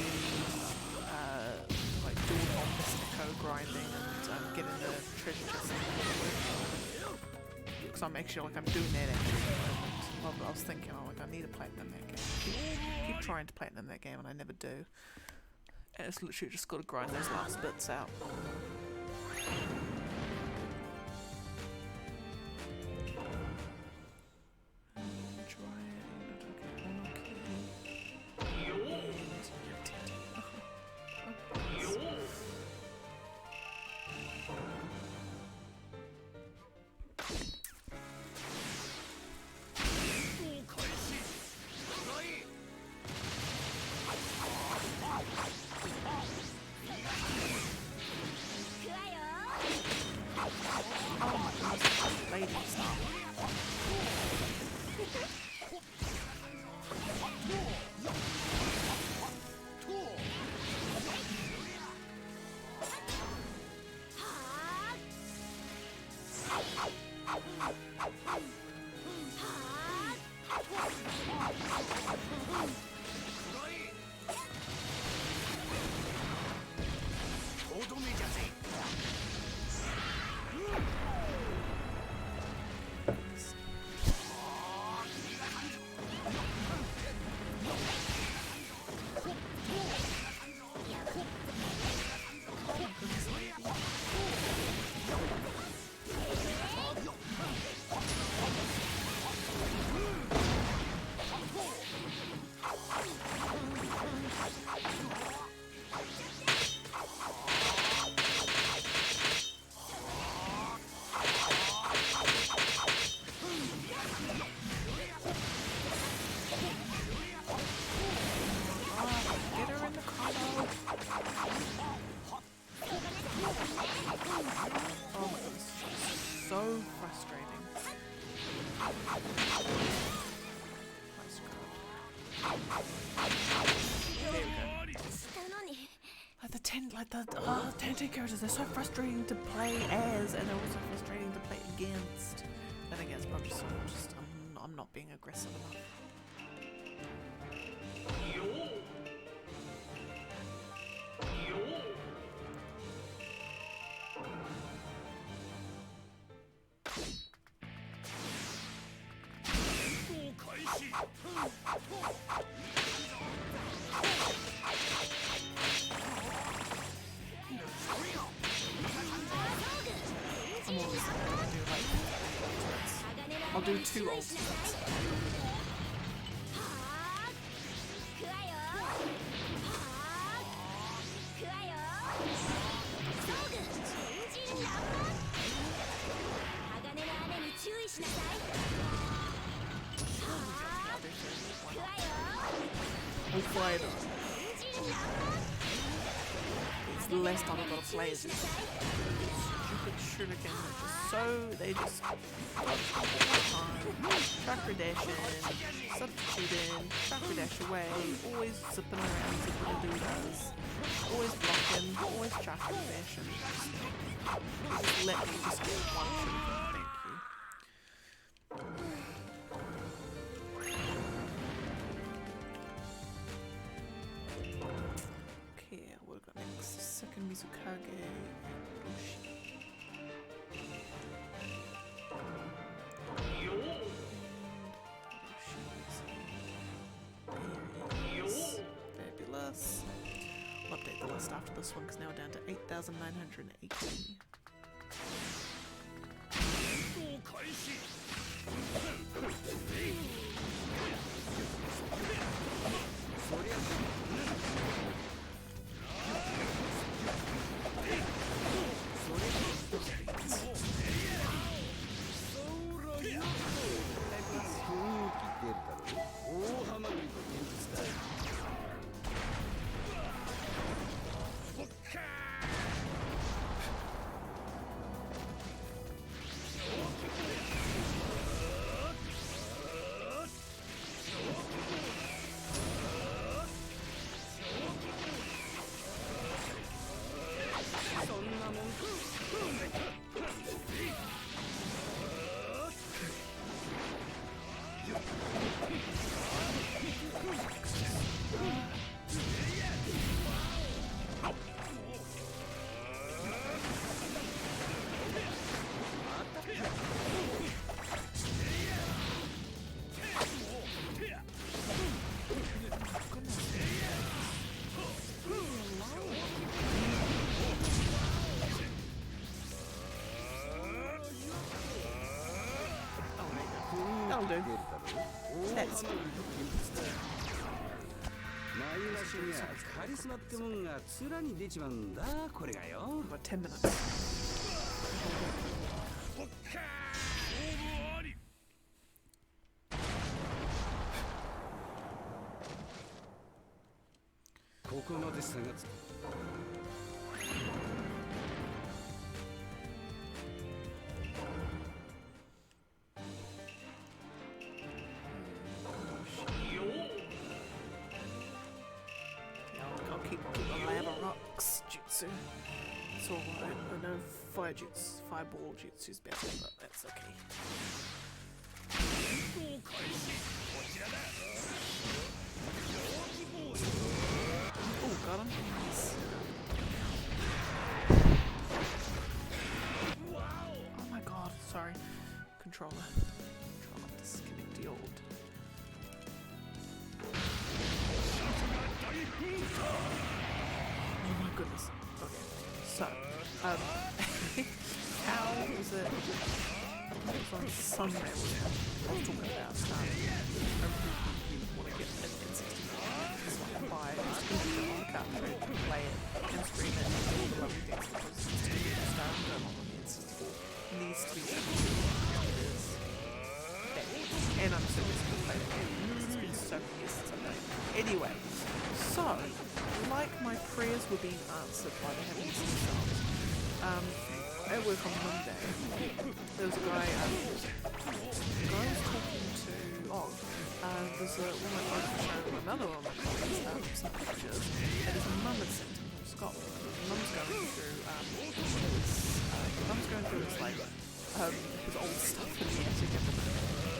like, do all the Mystico grinding and get in the treasure chest? Because I'm actually, like, I'm doing that actually at the moment. I was thinking, I need to platinum that game. Keep trying to platinum that game and I never do. And it's literally just got to grind those last bits out. again, like the 10 characters, they're so frustrating to play as, and they're also frustrating to play against. And against, but I'm not being aggressive enough. I'm always gonna do like ultimates. I'll do 2 ultimates. We'll fly it up. It's the last time I've got to play as this stupid shuriken they just chakra dash in, substitute in, chakra dash away, always zipping around, zipping the doodahs, always blocking, always chakra dashing. Just let me just get one shuriken, thank you. Okay, what have we got next? Second Mizukage and Roshi. Fabulous. I'll update the list after this one because now we're down to 8,980. That'll do. That's good. About 10 minutes. It's alright. I know fireball jutsu's better, but that's okay. Oh, got him. Nice. Oh my god, sorry. Controller. Disconnect the old. Oh my goodness. Okay. So, how was it? It was on Sunday I was talking about you want to get an N64 just like buy it, just put it on the cartridge, play it, and stream it, and all the lovely things because it's to get it started on the N64 needs to be and I'm so used to play it again because it's been so many years since I played it. Anyway, so like my prayers were being answered by the heavens themselves. At work on Monday, there was a guy, the guy was talking to, there's a woman over showing another one of my colleagues some pictures that his mum had sent him from Scotland. going through Mum's going through his like his old stuff in the attic at the minute.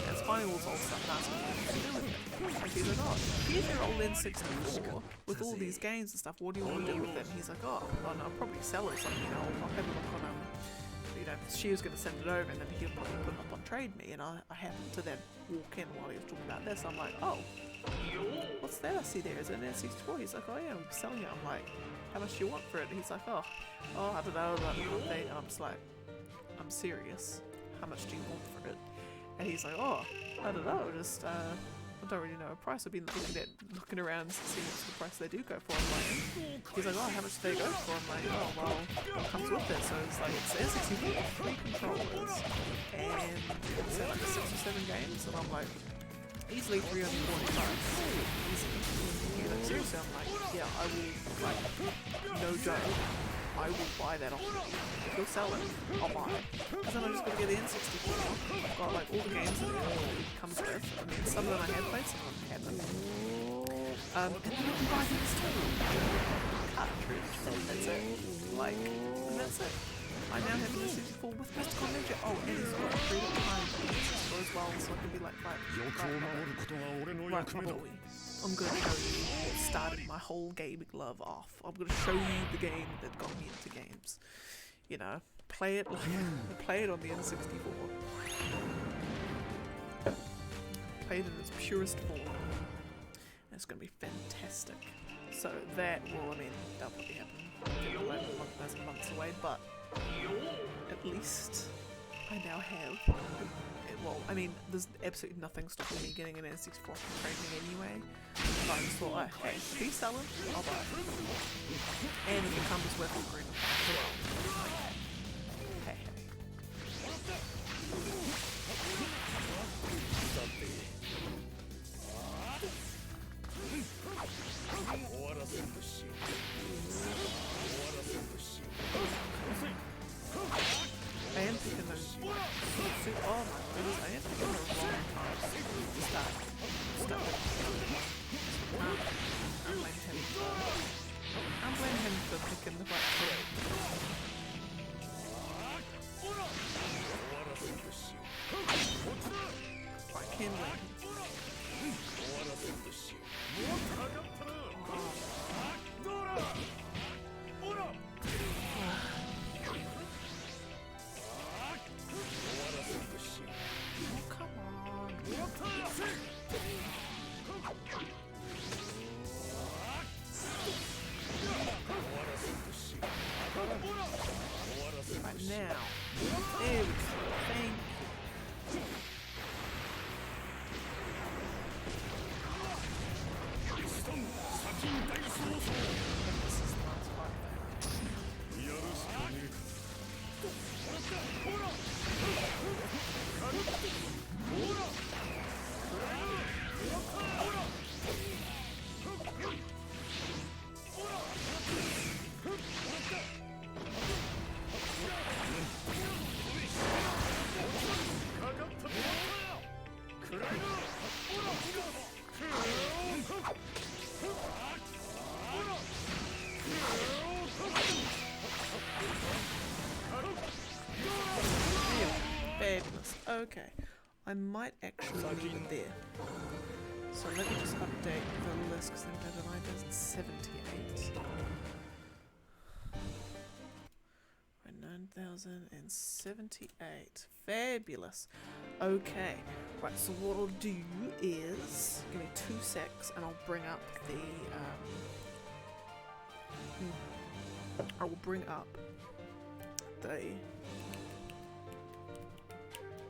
And it's finding all his old stuff and asking what to do with it. And she's like, oh, here's your old N64 with all these games and stuff. What do you want to do with it? And he's like, oh, well, no, I'll probably sell it. So, you know, I'll have a look on she was going to send it over and then he'll probably put it up on Trade Me. And I happened to then walk in while he was talking about this. I'm like, oh, what's that I see there? Is it an N64? He's like, oh yeah, I'm selling it. I'm like, how much do you want for it? And he's like, oh, I don't know about the update. And I'm just like, I'm serious. How much do you want for it? And he's like, oh, I don't know, just I don't really know a price. I've been looking around to see what's the price they do go for. I'm like, he's like, oh, how much do they go for? I'm like, oh, well, what comes with it? So it's like, it's N64, 3 controllers, and it's like 6 or 7 games, and I'm like, easily 340 bucks. Easily. You know, seriously, I'm like, yeah, I will, like, no joke, I will buy that off you. If you'll sell it, I'll buy it. Because then I just gotta get the N64. I've got like all the games that it comes with. I mean, some of them I have played, some of them I haven't. And then I can buy these too. Cartridge, and that's it. Like, and that's it. I now have an N64 with Mystical Ninja. Oh, and it's got a freedom time as well, so I can be like, right, Robbie, I'm going to show you what started my whole gaming love off. I'm going to show you the game that got me into games. You know, play it on the N64. Play it in its purest form. And it's going to be fantastic. So that will, I mean, that'll probably happen like months away, but at least I now have. Well, I mean, there's absolutely nothing stopping me getting an N64 from trading anyway. But I just thought, hey, if he's selling, I'll buy it. And if it comes with a green as well. Hey, I am thinking those. Oh my goodness, I am thinking the wrong time to start. I'm blaming him for picking the right foot. I can blame him. Right now, there we go. Thank you. This is the last part. Fabulous. Okay, I might actually leave it there. So let me just update the list because then I did 78. 9,078. Fabulous. Okay. Right, so what I'll do is give me 2 secs and I'll bring up the I will bring up the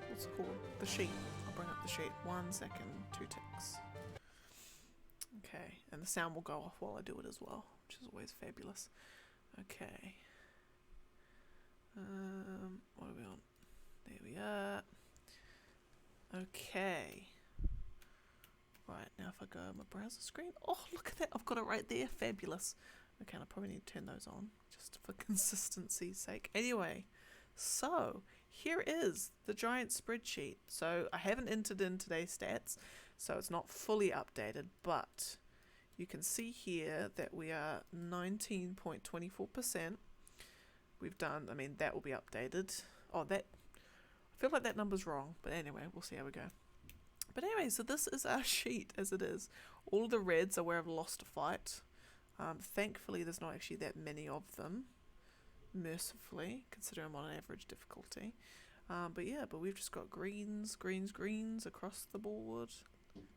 what's it called? The sheet. I'll bring up the sheet. 1 second, 2 ticks. Okay, and the sound will go off while I do it as well, which is always fabulous. Okay. What are we on? There we are. Okay. Right, now if I go my browser screen. Oh, look at that. I've got it right there. Fabulous. Okay, and I probably need to turn those on just for consistency's sake. Anyway, so here is the giant spreadsheet. So I haven't entered in today's stats, so it's not fully updated, but you can see here that we are 19.24%. we've done, I mean, that will be updated. Oh, that, I feel like that number's wrong, but anyway, we'll see how we go. But anyway, so this is our sheet as it is. All the reds are where I've lost a fight. Thankfully, there's not actually that many of them, mercifully, considering I'm on an average difficulty. But yeah, but we've just got greens, greens, greens across the board.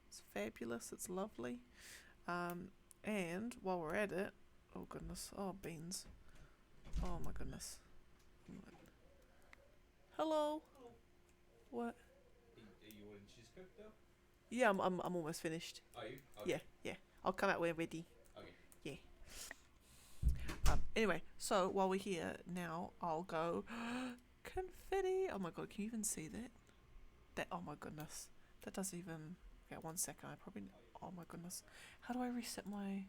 It's fabulous, it's lovely. And while we're at it, oh goodness, oh beans. Oh my goodness. Hello. What? Are you wanting cheese cook though? Yeah, I'm almost finished. Are you? Okay. Yeah. I'll come out when ready. Okay. Yeah. Anyway, so while we're here now, I'll go confetti. Oh my god, can you even see that? Oh my goodness, that doesn't even. Okay, 1 second. I probably. Oh my goodness, how do I reset my?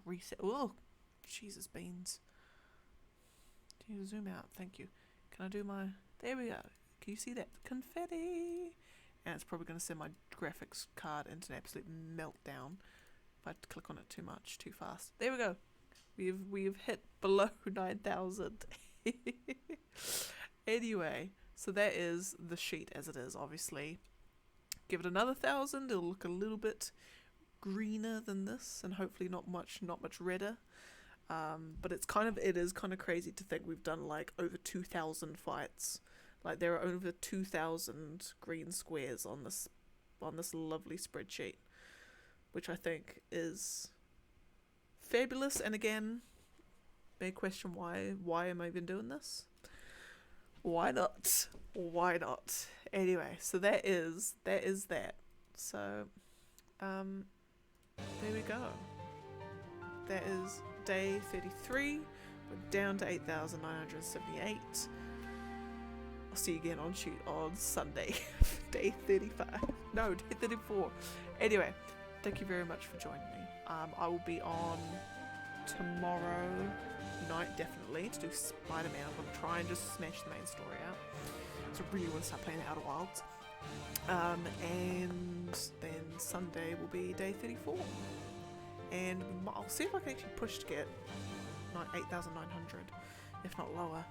Reset. Oh, Jesus beans. Can you zoom out? Thank you. Can I do my? There we go. Can you see that confetti? And it's probably going to send my graphics card into an absolute meltdown if I click on it too much, too fast. There we go. We've hit below 9,000. Anyway, so that is the sheet as it is, obviously. Give it another 1,000, it'll look a little bit greener than this, and hopefully not much redder. But it is kind of crazy to think we've done like over 2,000 fights. Like there are over 2,000 green squares on this lovely spreadsheet, which I think is fabulous. And again, big question, why am I even doing this? Why not? Anyway, so that is that. So there we go. That is day 33. We're down to 8,978. I'll see you again on Sunday, day 35. No, day 34. Anyway, thank you very much for joining me. I will be on tomorrow night definitely to do Spider-Man. I'm going to try and just smash the main story out. So I really want to start playing Outer Wilds. And then Sunday will be day 34. And I'll see if I can actually push to get 8,900, if not lower.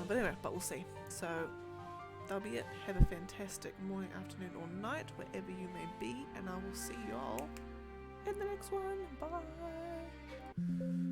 But anyway, we'll see. So that'll be it. Have a fantastic morning, afternoon, or night, wherever you may be, and I will see y'all in the next one. Bye.